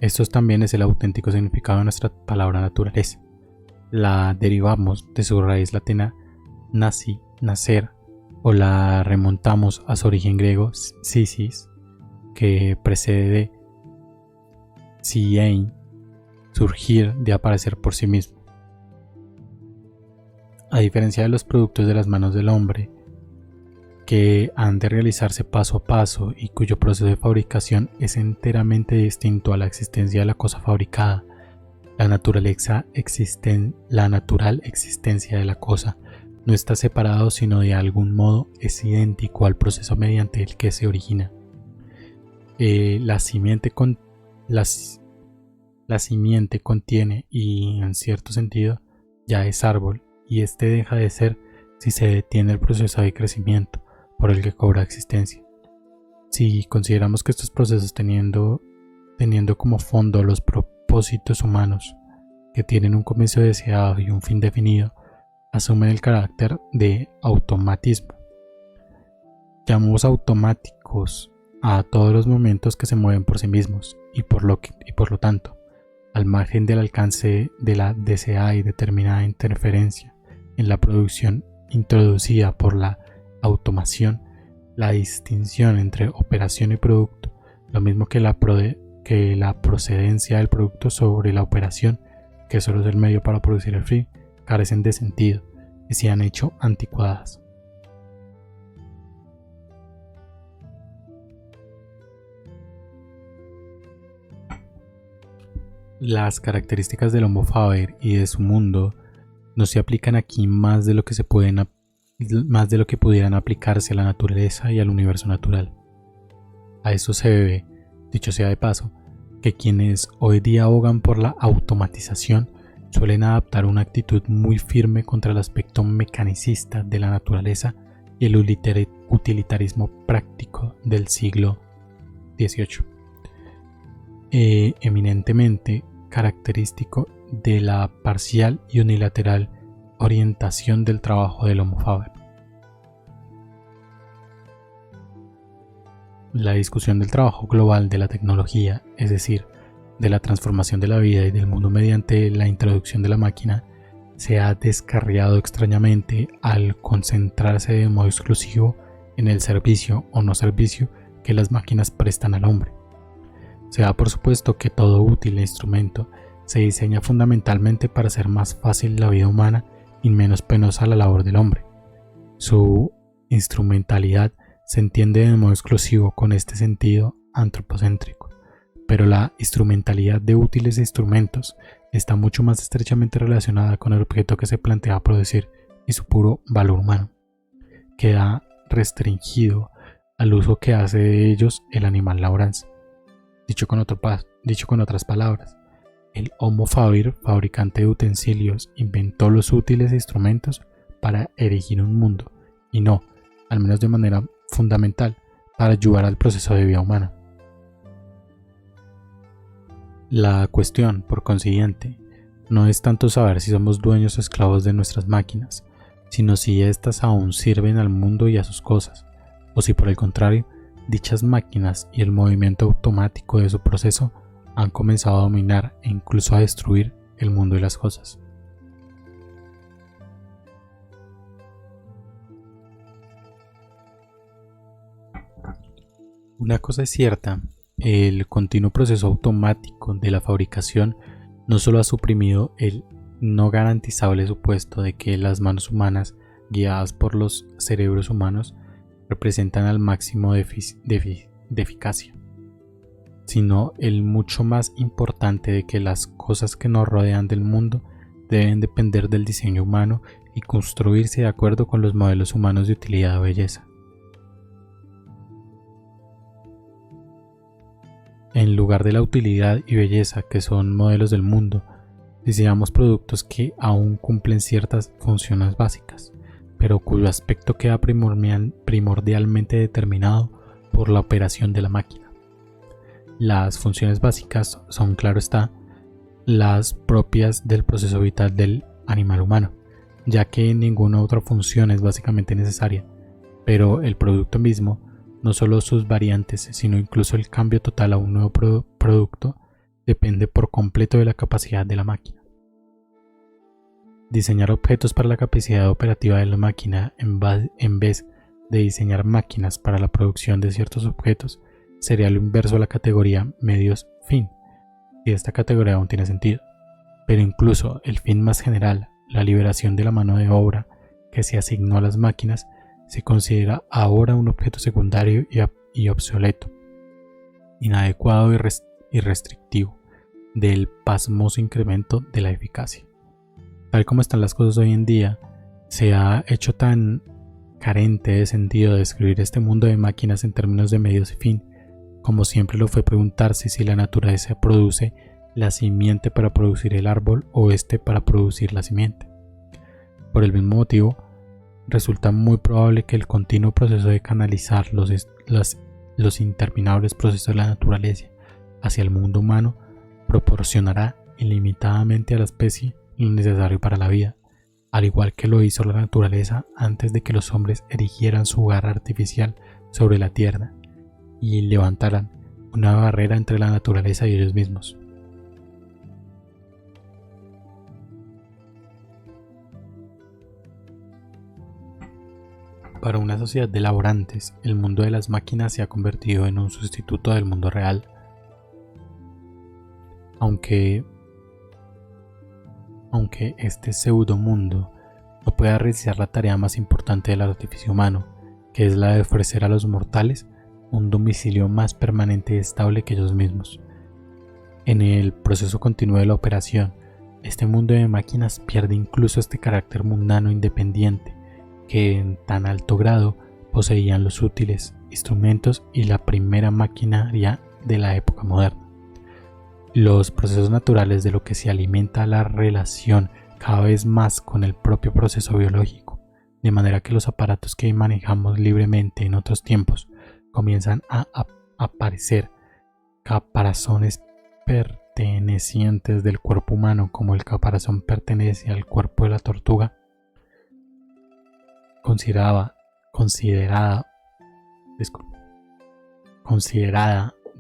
Esto también es el auténtico significado de nuestra palabra naturaleza. La derivamos de su raíz latina nasi, nacer, o la remontamos a su origen griego sisis, que precede de siein, surgir, de aparecer por sí mismo. A diferencia de los productos de las manos del hombre, que han de realizarse paso a paso y cuyo proceso de fabricación es enteramente distinto a la existencia de la cosa fabricada, la natural existencia de la cosa no está separado, sino de algún modo es idéntico al proceso mediante el que se origina. La simiente contiene y en cierto sentido ya es árbol, y este deja de ser si se detiene el proceso de crecimiento por el que cobra existencia. Si consideramos que estos procesos teniendo como fondo los propósitos humanos que tienen un comienzo deseado y un fin definido, asumen el carácter de automatismo. Llamamos automáticos a todos los momentos que se mueven por sí mismos y por lo tanto, al margen del alcance de la deseada y determinada interferencia en la producción introducida por la automación, la distinción entre operación y producto, lo mismo que la procedencia del producto sobre la operación, que solo es el medio para producir el fin, carecen de sentido y se han hecho anticuadas. Las características del Homo faber y de su mundo no se aplican aquí más de lo que pudieran aplicarse a la naturaleza y al universo natural. A esto se debe, dicho sea de paso, que quienes hoy día abogan por la automatización suelen adaptar una actitud muy firme contra el aspecto mecanicista de la naturaleza y el utilitarismo práctico del siglo XVIII, eminentemente característico de la parcial y unilateral orientación del trabajo del Homo faber. La discusión del trabajo global de la tecnología, es decir, de la transformación de la vida y del mundo mediante la introducción de la máquina, se ha descarriado extrañamente al concentrarse de modo exclusivo en el servicio o no servicio que las máquinas prestan al hombre. Se da por supuesto que todo útil e instrumento se diseña fundamentalmente para hacer más fácil la vida humana y menos penosa la labor del hombre. Su instrumentalidad se entiende de modo exclusivo con este sentido antropocéntrico, pero la instrumentalidad de útiles instrumentos está mucho más estrechamente relacionada con el objeto que se plantea producir y su puro valor humano. Queda restringido al uso que hace de ellos el animal labrans. Dicho con otras palabras, el Homo faber, fabricante de utensilios, inventó los útiles instrumentos para erigir un mundo, y no, al menos de manera fundamental, para ayudar al proceso de vida humana. La cuestión, por consiguiente, no es tanto saber si somos dueños o esclavos de nuestras máquinas, sino si éstas aún sirven al mundo y a sus cosas, o si por el contrario, dichas máquinas y el movimiento automático de su proceso han comenzado a dominar e incluso a destruir el mundo y las cosas. Una cosa es cierta, el continuo proceso automático de la fabricación no solo ha suprimido el no garantizable supuesto de que las manos humanas, guiadas por los cerebros humanos, representan al máximo de eficacia, sino el mucho más importante de que las cosas que nos rodean del mundo deben depender del diseño humano y construirse de acuerdo con los modelos humanos de utilidad o belleza. En lugar de la utilidad y belleza que son modelos del mundo, diseñamos productos que aún cumplen ciertas funciones básicas, pero cuyo aspecto queda primordialmente determinado por la operación de la máquina. Las funciones básicas son, claro está, las propias del proceso vital del animal humano, ya que ninguna otra función es básicamente necesaria, pero el producto mismo, no solo sus variantes, sino incluso el cambio total a un nuevo producto, depende por completo de la capacidad de la máquina. Diseñar objetos para la capacidad operativa de la máquina en vez de diseñar máquinas para la producción de ciertos objetos sería lo inverso a la categoría medios-fin, y esta categoría aún tiene sentido. Pero incluso el fin más general, la liberación de la mano de obra que se asignó a las máquinas, se considera ahora un objeto secundario y obsoleto, inadecuado y restrictivo del pasmoso incremento de la eficacia. Tal como están las cosas hoy en día, se ha hecho tan carente de sentido describir este mundo de máquinas en términos de medios y fin, como siempre lo fue preguntarse si la naturaleza produce la simiente para producir el árbol o este para producir la simiente. Por el mismo motivo, resulta muy probable que el continuo proceso de canalizar los interminables procesos de la naturaleza hacia el mundo humano proporcionará ilimitadamente a la especie lo necesario para la vida, al igual que lo hizo la naturaleza antes de que los hombres erigieran su hogar artificial sobre la tierra y levantaran una barrera entre la naturaleza y ellos mismos. Para una sociedad de laborantes, el mundo de las máquinas se ha convertido en un sustituto del mundo real. Aunque este pseudomundo no pueda realizar la tarea más importante del artificio humano, que es la de ofrecer a los mortales un domicilio más permanente y estable que ellos mismos. En el proceso continuo de la operación, este mundo de máquinas pierde incluso este carácter mundano independiente que en tan alto grado poseían los útiles, instrumentos y la primera maquinaria de la época moderna. Los procesos naturales de lo que se alimenta la relación cada vez más con el propio proceso biológico, de manera que los aparatos que manejamos libremente en otros tiempos comienzan a aparecer caparazones pertenecientes del cuerpo humano, como el caparazón pertenece al cuerpo de la tortuga, considerada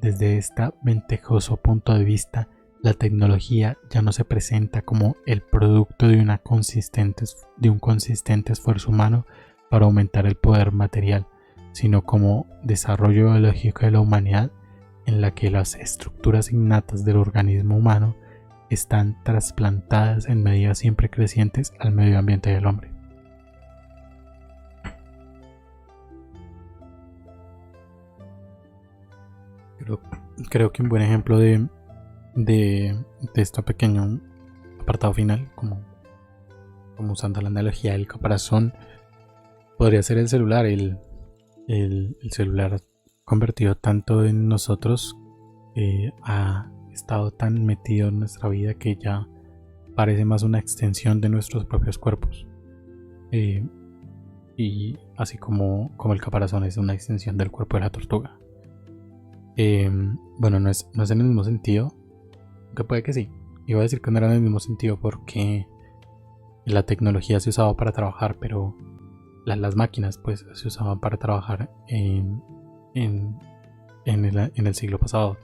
desde este ventajoso punto de vista, la tecnología ya no se presenta como el producto de un consistente esfuerzo humano para aumentar el poder material, sino como desarrollo biológico de la humanidad, en la que las estructuras innatas del organismo humano están trasplantadas en medidas siempre crecientes al medio ambiente del hombre. Creo que un buen ejemplo de este pequeño apartado final, como usando la analogía del caparazón, podría ser el celular. El celular convertido tanto en nosotros, ha estado tan metido en nuestra vida que ya parece más una extensión de nuestros propios cuerpos, y así como el caparazón es una extensión del cuerpo de la tortuga. Bueno, no es en el mismo sentido, aunque puede que sí. Iba a decir que no era en el mismo sentido porque la tecnología se usaba para trabajar, pero las máquinas pues se usaban para trabajar en el siglo pasado.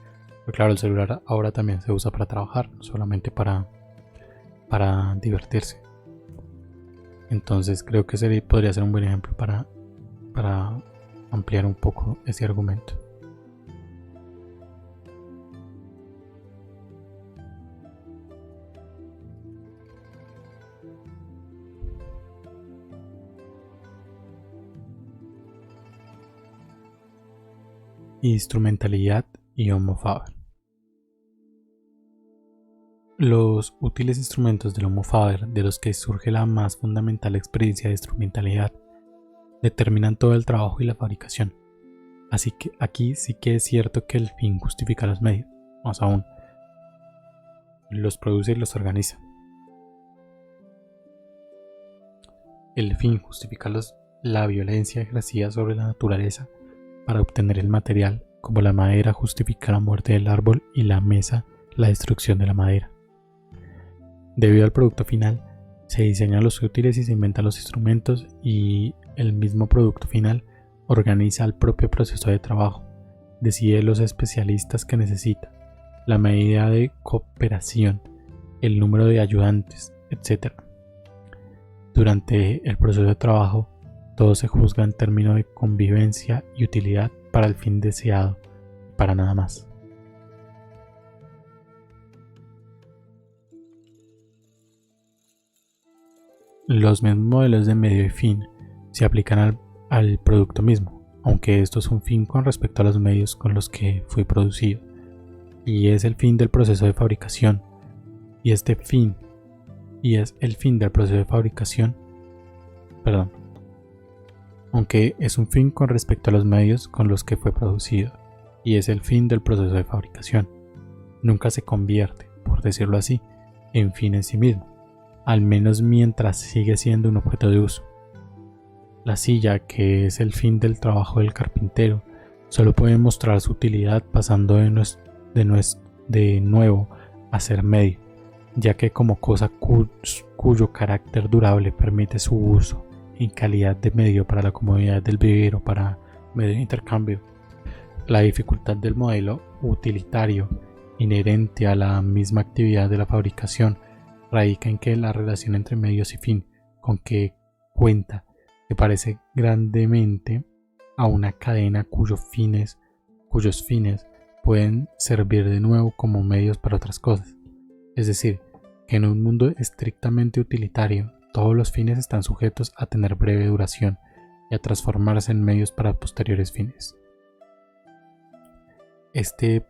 Pero claro, el celular ahora también se usa para trabajar, no solamente para divertirse. Entonces creo que podría ser un buen ejemplo para ampliar un poco ese argumento. Instrumentalidad y Homo faber. Los útiles instrumentos del Homo faber, de los que surge la más fundamental experiencia de instrumentalidad, determinan todo el trabajo y la fabricación. Así que aquí sí que es cierto que el fin justifica los medios, más aún, los produce y los organiza. El fin justifica la violencia ejercida sobre la naturaleza para obtener el material, como la madera justifica la muerte del árbol y la mesa la destrucción de la madera. Debido al producto final, se diseñan los útiles y se inventan los instrumentos, y el mismo producto final organiza el propio proceso de trabajo, decide los especialistas que necesita, la medida de cooperación, el número de ayudantes, etc. Durante el proceso de trabajo, todo se juzga en términos de convivencia y utilidad para el fin deseado, para nada más. Los mismos modelos de medio y fin se aplican al producto mismo, aunque esto es un fin con respecto a los medios con los que fue producido, y es el fin del proceso de fabricación, y es el fin del proceso de fabricación, aunque es un fin con respecto a los medios con los que fue producido, y es el fin del proceso de fabricación. Nunca se convierte, por decirlo así, en fin en sí mismo, al menos mientras sigue siendo un objeto de uso. La silla, que es el fin del trabajo del carpintero, solo puede mostrar su utilidad pasando de nuevo a ser medio, ya que como cosa cuyo carácter durable permite su uso en calidad de medio para la comodidad del vivir o para medio de intercambio. La dificultad del modelo utilitario inherente a la misma actividad de la fabricación radica en que la relación entre medios y fin con que cuenta se parece grandemente a una cadena cuyos fines pueden servir de nuevo como medios para otras cosas. Es decir, que en un mundo estrictamente utilitario, todos los fines están sujetos a tener breve duración y a transformarse en medios para posteriores fines. Este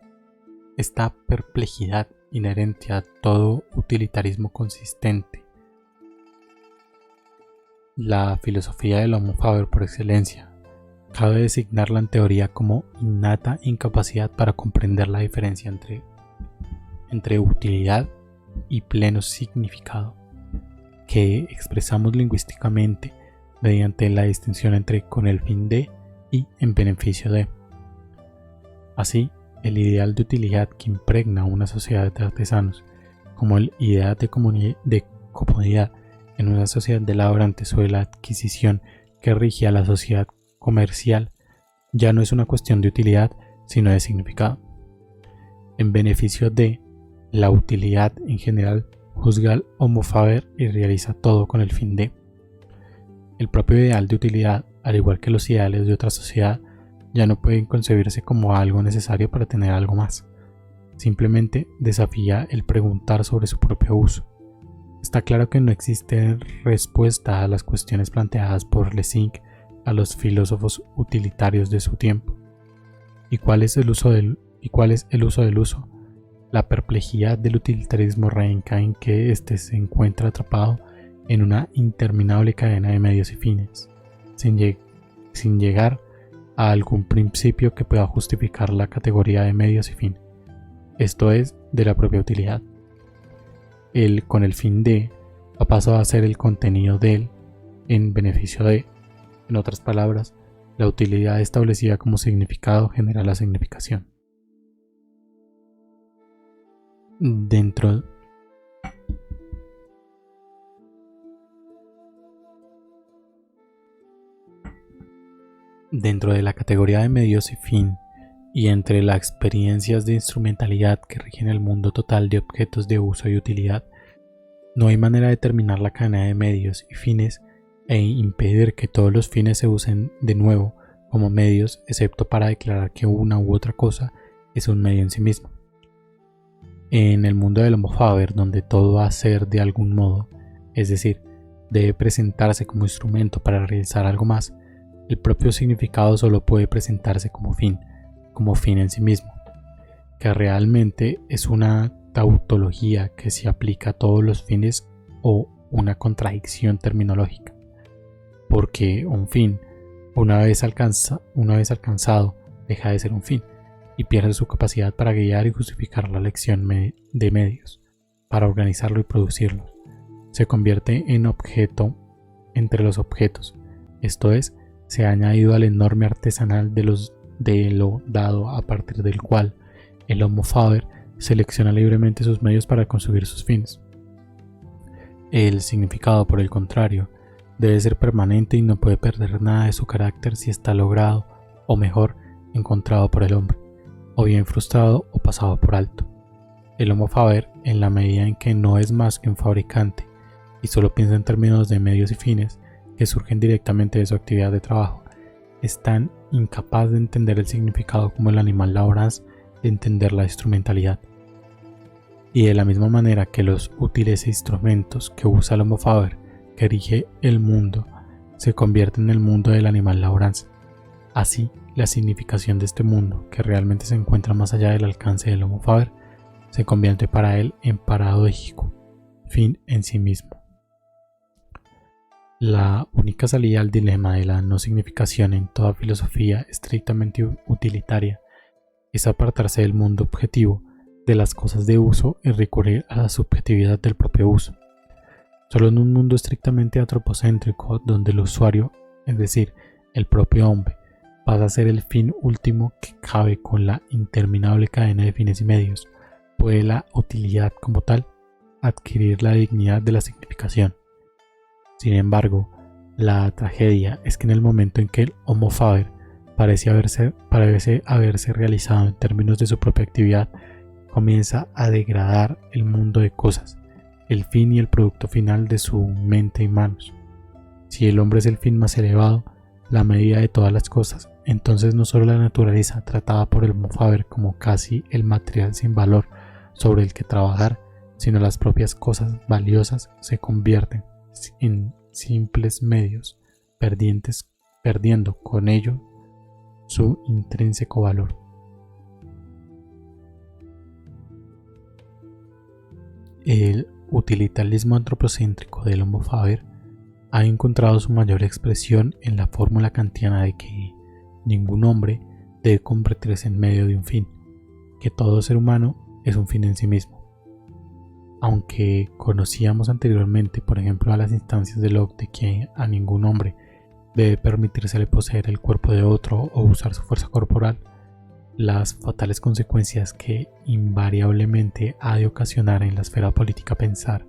esta perplejidad inherente a todo utilitarismo consistente. La filosofía del Homo faber por excelencia cabe designarla en teoría como innata incapacidad para comprender la diferencia entre utilidad y pleno significado, que expresamos lingüísticamente mediante la distinción entre con el fin de y en beneficio de. Así, el ideal de utilidad que impregna una sociedad de artesanos, como el ideal de comodidad en una sociedad de laborantes o de la adquisición que rige a la sociedad comercial, ya no es una cuestión de utilidad, sino de significado. En beneficio de la utilidad en general, juzga al Homo faber y realiza todo con el fin de. El propio ideal de utilidad, al igual que los ideales de otra sociedad, ya no pueden concebirse como algo necesario para tener algo más. Simplemente desafía el preguntar sobre su propio uso. Está claro que no existe respuesta a las cuestiones planteadas por Lessing a los filósofos utilitarios de su tiempo. ¿Y cuál es el uso del uso? La perplejidad del utilitarismo radica en que éste se encuentra atrapado en una interminable cadena de medios y fines, sin llegar a algún principio que pueda justificar la categoría de medios y fin, esto es, de la propia utilidad. El con el fin de ha pasado a ser el contenido del en beneficio de. En otras palabras, la utilidad establecida como significado genera la significación. Dentro de la categoría de medios y fin, y entre las experiencias de instrumentalidad que rigen el mundo total de objetos de uso y utilidad, no hay manera de determinar la cadena de medios y fines e impedir que todos los fines se usen de nuevo como medios, excepto para declarar que una u otra cosa es un medio en sí mismo. En el mundo del Homo faber, donde todo va a ser de algún modo, es decir, debe presentarse como instrumento para realizar algo más, el propio significado solo puede presentarse como fin en sí mismo, que realmente es una tautología que se aplica a todos los fines o una contradicción terminológica, porque un fin, una vez alcanzado, deja de ser un fin y pierde su capacidad para guiar y justificar la elección de medios, para organizarlo y producirlo. Se convierte en objeto entre los objetos, esto es, se ha añadido al enorme artesanal de lo dado a partir del cual el Homo faber selecciona libremente sus medios para conseguir sus fines. El significado, por el contrario, debe ser permanente y no puede perder nada de su carácter si está logrado, o mejor, encontrado por el hombre, o bien frustrado o pasado por alto. El Homo faber, en la medida en que no es más que un fabricante y solo piensa en términos de medios y fines que surgen directamente de su actividad de trabajo, es tan incapaz de entender el significado como el animal laboraz de entender la instrumentalidad. Y de la misma manera que los útiles e instrumentos que usa el Homo faber, que rige el mundo, se convierten en el mundo del animal laboraz, así la significación de este mundo, que realmente se encuentra más allá del alcance del Homo faber, se convierte para él en paradójico, fin en sí mismo. La única salida al dilema de la no significación en toda filosofía estrictamente utilitaria es apartarse del mundo objetivo de las cosas de uso y recurrir a la subjetividad del propio uso. Solo en un mundo estrictamente antropocéntrico, donde el usuario, es decir, el propio hombre, pasa a ser el fin último que cabe con la interminable cadena de fines y medios, puede la utilidad como tal adquirir la dignidad de la significación. Sin embargo, la tragedia es que en el momento en que el Homo faber parece haberse realizado en términos de su propia actividad, comienza a degradar el mundo de cosas, el fin y el producto final de su mente y manos. Si el hombre es el fin más elevado, la medida de todas las cosas, entonces no solo la naturaleza tratada por el Homo faber como casi el material sin valor sobre el que trabajar, sino las propias cosas valiosas se convierten en simples medios, perdiendo con ello su intrínseco valor. el utilitarismo antropocéntrico del Homo faber ha encontrado su mayor expresión en la fórmula kantiana de que ningún hombre debe convertirse en medio de un fin, que todo ser humano es un fin en sí mismo. Aunque conocíamos anteriormente, por ejemplo, a las instancias de Locke de que a ningún hombre debe permitírsele poseer el cuerpo de otro o usar su fuerza corporal, las fatales consecuencias que invariablemente ha de ocasionar en la esfera política pensar,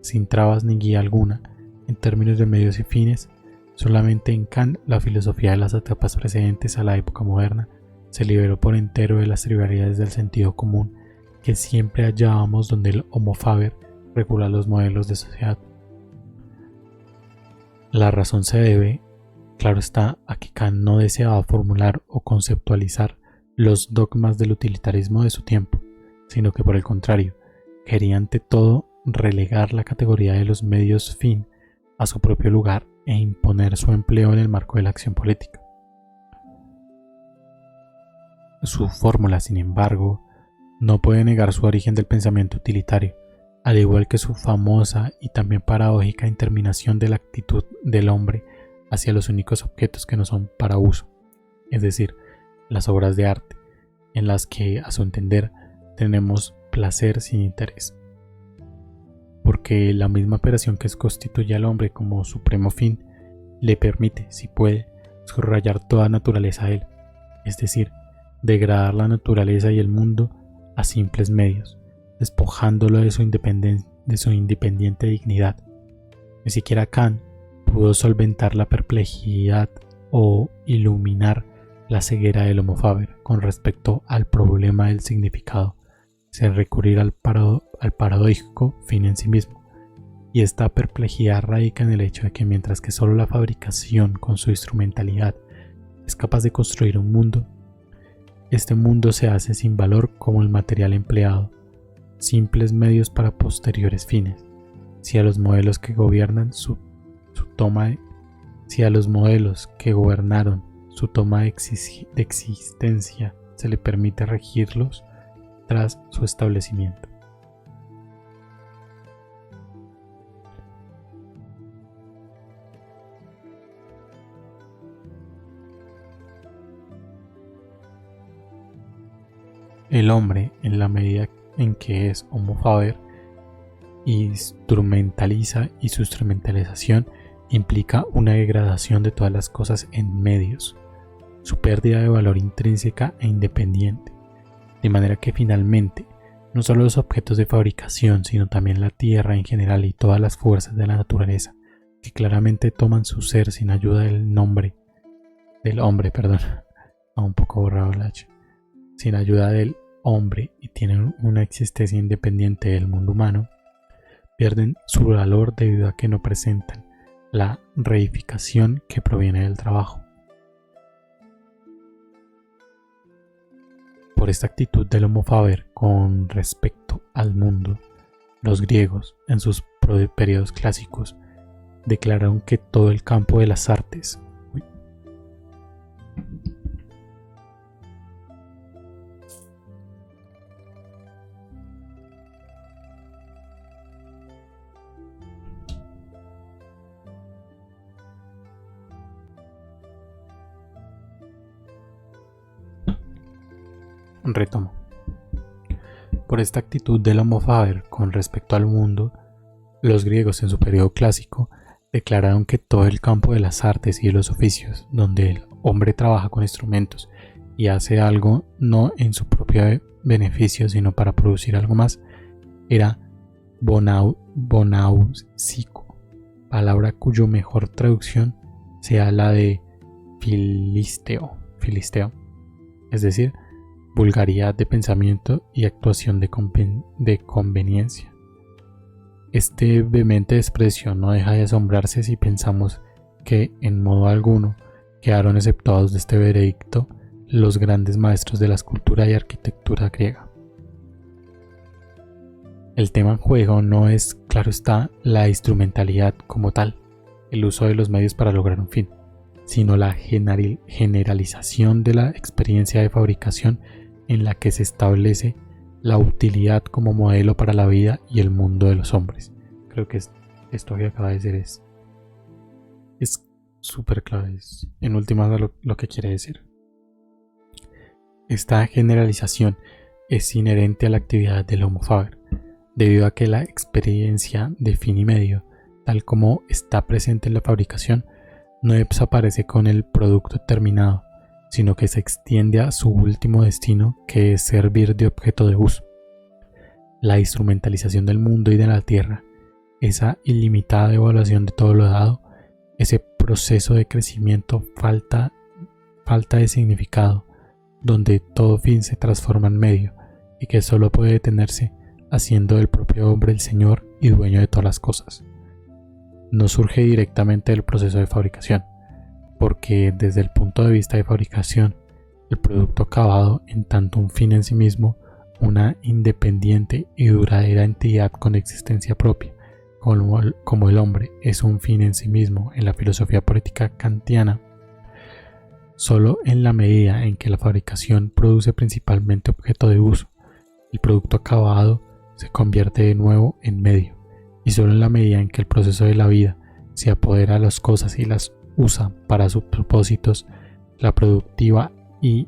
sin trabas ni guía alguna, en términos de medios y fines, solamente en Kant la filosofía de las etapas precedentes a la época moderna se liberó por entero de las trivialidades del sentido común que siempre hallábamos donde el Homo faber regula los modelos de sociedad. La razón se debe, claro está, a que Kant no deseaba formular o conceptualizar los dogmas del utilitarismo de su tiempo, sino que por el contrario, quería ante todo relegar la categoría de los medios fin a su propio lugar e imponer su empleo en el marco de la acción política. Su fórmula, sin embargo, no puede negar su origen del pensamiento utilitario, al igual que su famosa y también paradójica interminación de la actitud del hombre hacia los únicos objetos que no son para uso, es decir, las obras de arte, en las que, a su entender, tenemos placer sin interés. Porque la misma operación que constituye al hombre como supremo fin, le permite, si puede, subrayar toda naturaleza a él, es decir, degradar la naturaleza y el mundo a simples medios, despojándolo de su independiente dignidad. Ni siquiera Kant pudo solventar la perplejidad o iluminar la ceguera del Homo faber con respecto al problema del significado, sin recurrir al paradójico fin en sí mismo. Y esta perplejidad radica en el hecho de que mientras que solo la fabricación con su instrumentalidad es capaz de construir un mundo, este mundo se hace sin valor como el material empleado, simples medios para posteriores fines. Si a los modelos que gobernaron su toma de existencia se le permite regirlos tras su establecimiento. El hombre, en la medida en que es Homo faber, instrumentaliza, y su instrumentalización implica una degradación de todas las cosas en medios, su pérdida de valor intrínseca e independiente, de manera que finalmente no solo los objetos de fabricación, sino también la tierra en general y todas las fuerzas de la naturaleza, que claramente toman su ser sin ayuda del hombre, un poco borrado el H, sin ayuda del hombre y tienen una existencia independiente del mundo humano, pierden su valor debido a que no presentan la reificación que proviene del trabajo. Por esta actitud del Homo faber con respecto al mundo, los griegos, en sus periodos clásicos, declararon que todo el campo de las artes Retomo. Por esta actitud del Homo faber con respecto al mundo, los griegos en su periodo clásico declararon que todo el campo de las artes y de los oficios, donde el hombre trabaja con instrumentos y hace algo no en su propio beneficio, sino para producir algo más, era bonausico, palabra cuyo mejor traducción sea la de filisteo, es decir, vulgaridad de pensamiento y actuación de conveniencia. Este vehemente desprecio no deja de asombrarse si pensamos que en modo alguno quedaron exceptuados de este veredicto los grandes maestros de la escultura y arquitectura griega. El tema en juego no es, claro está, la instrumentalidad como tal, el uso de los medios para lograr un fin, sino la generalización de la experiencia de fabricación en la que se establece la utilidad como modelo para la vida y el mundo de los hombres. Creo que esto que acaba de decir es súper clave, en últimas lo que quiere decir. Esta generalización es inherente a la actividad del Homo faber, debido a que la experiencia de fin y medio, tal como está presente en la fabricación, no desaparece con el producto terminado, sino que se extiende a su último destino, que es servir de objeto de uso. La instrumentalización del mundo y de la tierra, esa ilimitada evaluación de todo lo dado, ese proceso de crecimiento falta de significado, donde todo fin se transforma en medio y que solo puede detenerse haciendo del propio hombre el señor y dueño de todas las cosas. No surge directamente del proceso de fabricación, porque desde el punto de vista de fabricación, el producto acabado, en tanto un fin en sí mismo, una independiente y duradera entidad con existencia propia, como el hombre es un fin en sí mismo en la filosofía política kantiana, solo en la medida en que la fabricación produce principalmente objeto de uso, el producto acabado se convierte de nuevo en medio, y solo en la medida en que el proceso de la vida se apodera de las cosas y las usa para sus propósitos, la productiva y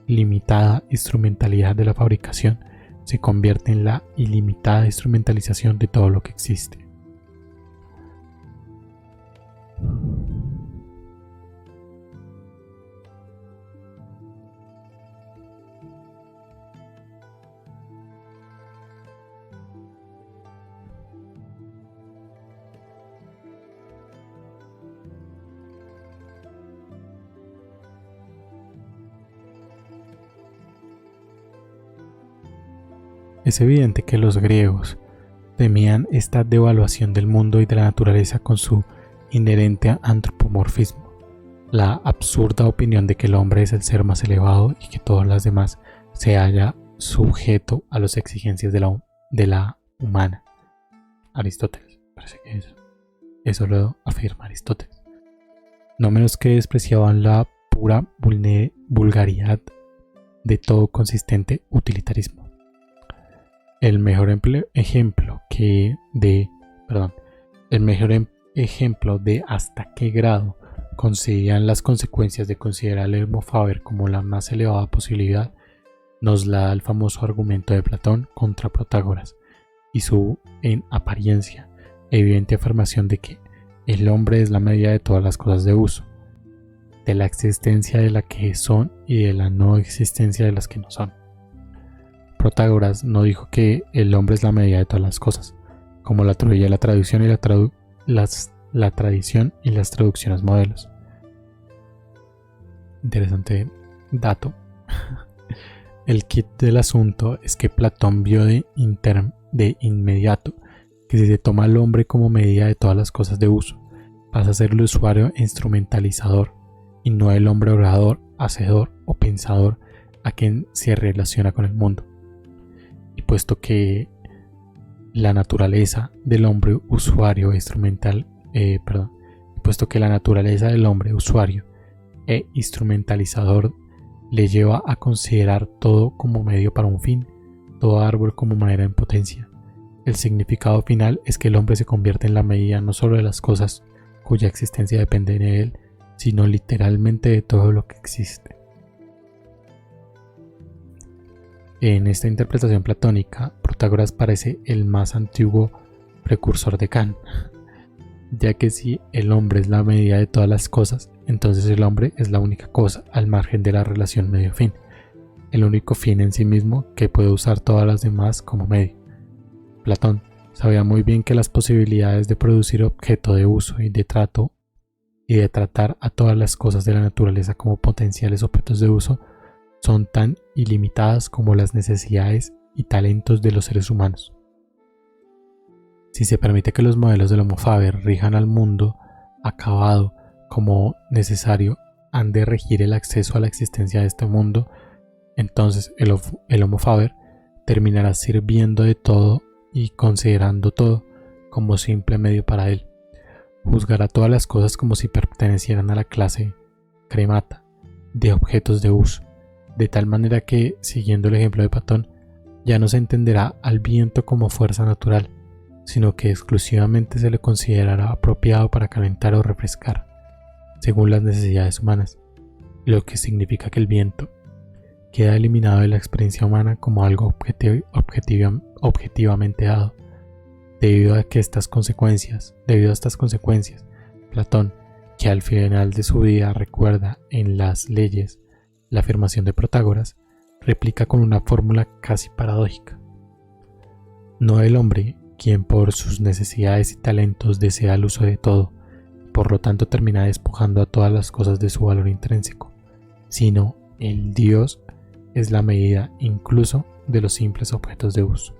limitada instrumentalidad de la fabricación se convierte en la ilimitada instrumentalización de todo lo que existe. Es evidente que los griegos temían esta devaluación del mundo y de la naturaleza con su inherente antropomorfismo, la absurda opinión de que el hombre es el ser más elevado y que todas las demás se halla sujeto a las exigencias de la humana. Aristóteles, parece que eso lo afirma Aristóteles. No menos que despreciaban la pura vulgaridad de todo consistente utilitarismo. El mejor ejemplo de hasta qué grado concedían las consecuencias de considerar el Homo faber como la más elevada posibilidad nos la da el famoso argumento de Platón contra Protágoras y su, en apariencia, evidente afirmación de que el hombre es la medida de todas las cosas de uso, de la existencia de las que son y de la no existencia de las que no son. Protágoras no dijo que el hombre es la medida de todas las cosas, como lo atribuye la tradición y la tradición y las traducciones modelos. Interesante dato. El kit del asunto es que Platón vio de inmediato que si se toma al hombre como medida de todas las cosas de uso, pasa a ser el usuario e instrumentalizador, y no el hombre orador, hacedor o pensador a quien se relaciona con el mundo. Y puesto que la naturaleza del hombre usuario e instrumentalizador le lleva a considerar todo como medio para un fin, todo árbol como manera en potencia. El significado final es que el hombre se convierte en la medida no solo de las cosas cuya existencia depende de él, sino literalmente de todo lo que existe. En esta interpretación platónica, Protágoras parece el más antiguo precursor de Kant, ya que si el hombre es la medida de todas las cosas, entonces el hombre es la única cosa al margen de la relación medio-fin, el único fin en sí mismo que puede usar todas las demás como medio. Platón sabía muy bien que las posibilidades de producir objeto de uso y de tratar a todas las cosas de la naturaleza como potenciales objetos de uso son tan ilimitadas como las necesidades y talentos de los seres humanos. Si se permite que los modelos del Homo faber rijan al mundo acabado como necesario, han de regir el acceso a la existencia de este mundo, entonces el Homo faber terminará sirviendo de todo y considerando todo como simple medio para él. Juzgará todas las cosas como si pertenecieran a la clase cremata de objetos de uso, de tal manera que, siguiendo el ejemplo de Platón, Ya no se entenderá al viento como fuerza natural, sino que exclusivamente se le considerará apropiado para calentar o refrescar, según las necesidades humanas, lo que significa que el viento queda eliminado de la experiencia humana como algo objetivamente dado. Debido a estas consecuencias, Platón, que al final de su vida recuerda en las leyes la afirmación de Protágoras, replica con una fórmula casi paradójica. No el hombre, quien por sus necesidades y talentos desea el uso de todo, por lo tanto termina despojando a todas las cosas de su valor intrínseco, sino el Dios es la medida incluso de los simples objetos de uso.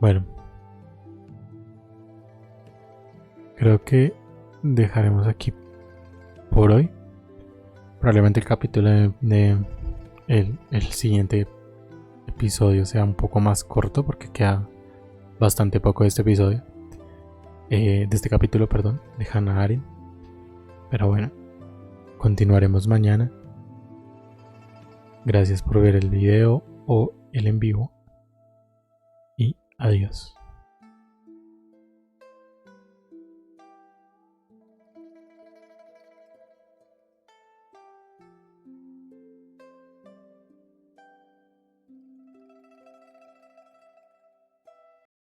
Bueno, creo que dejaremos aquí por hoy. Probablemente el capítulo el siguiente episodio sea un poco más corto porque queda bastante poco de este episodio. De este capítulo, perdón, de Hannah Arendt. Pero bueno, continuaremos mañana. Gracias por ver el video o el en vivo. Y adiós.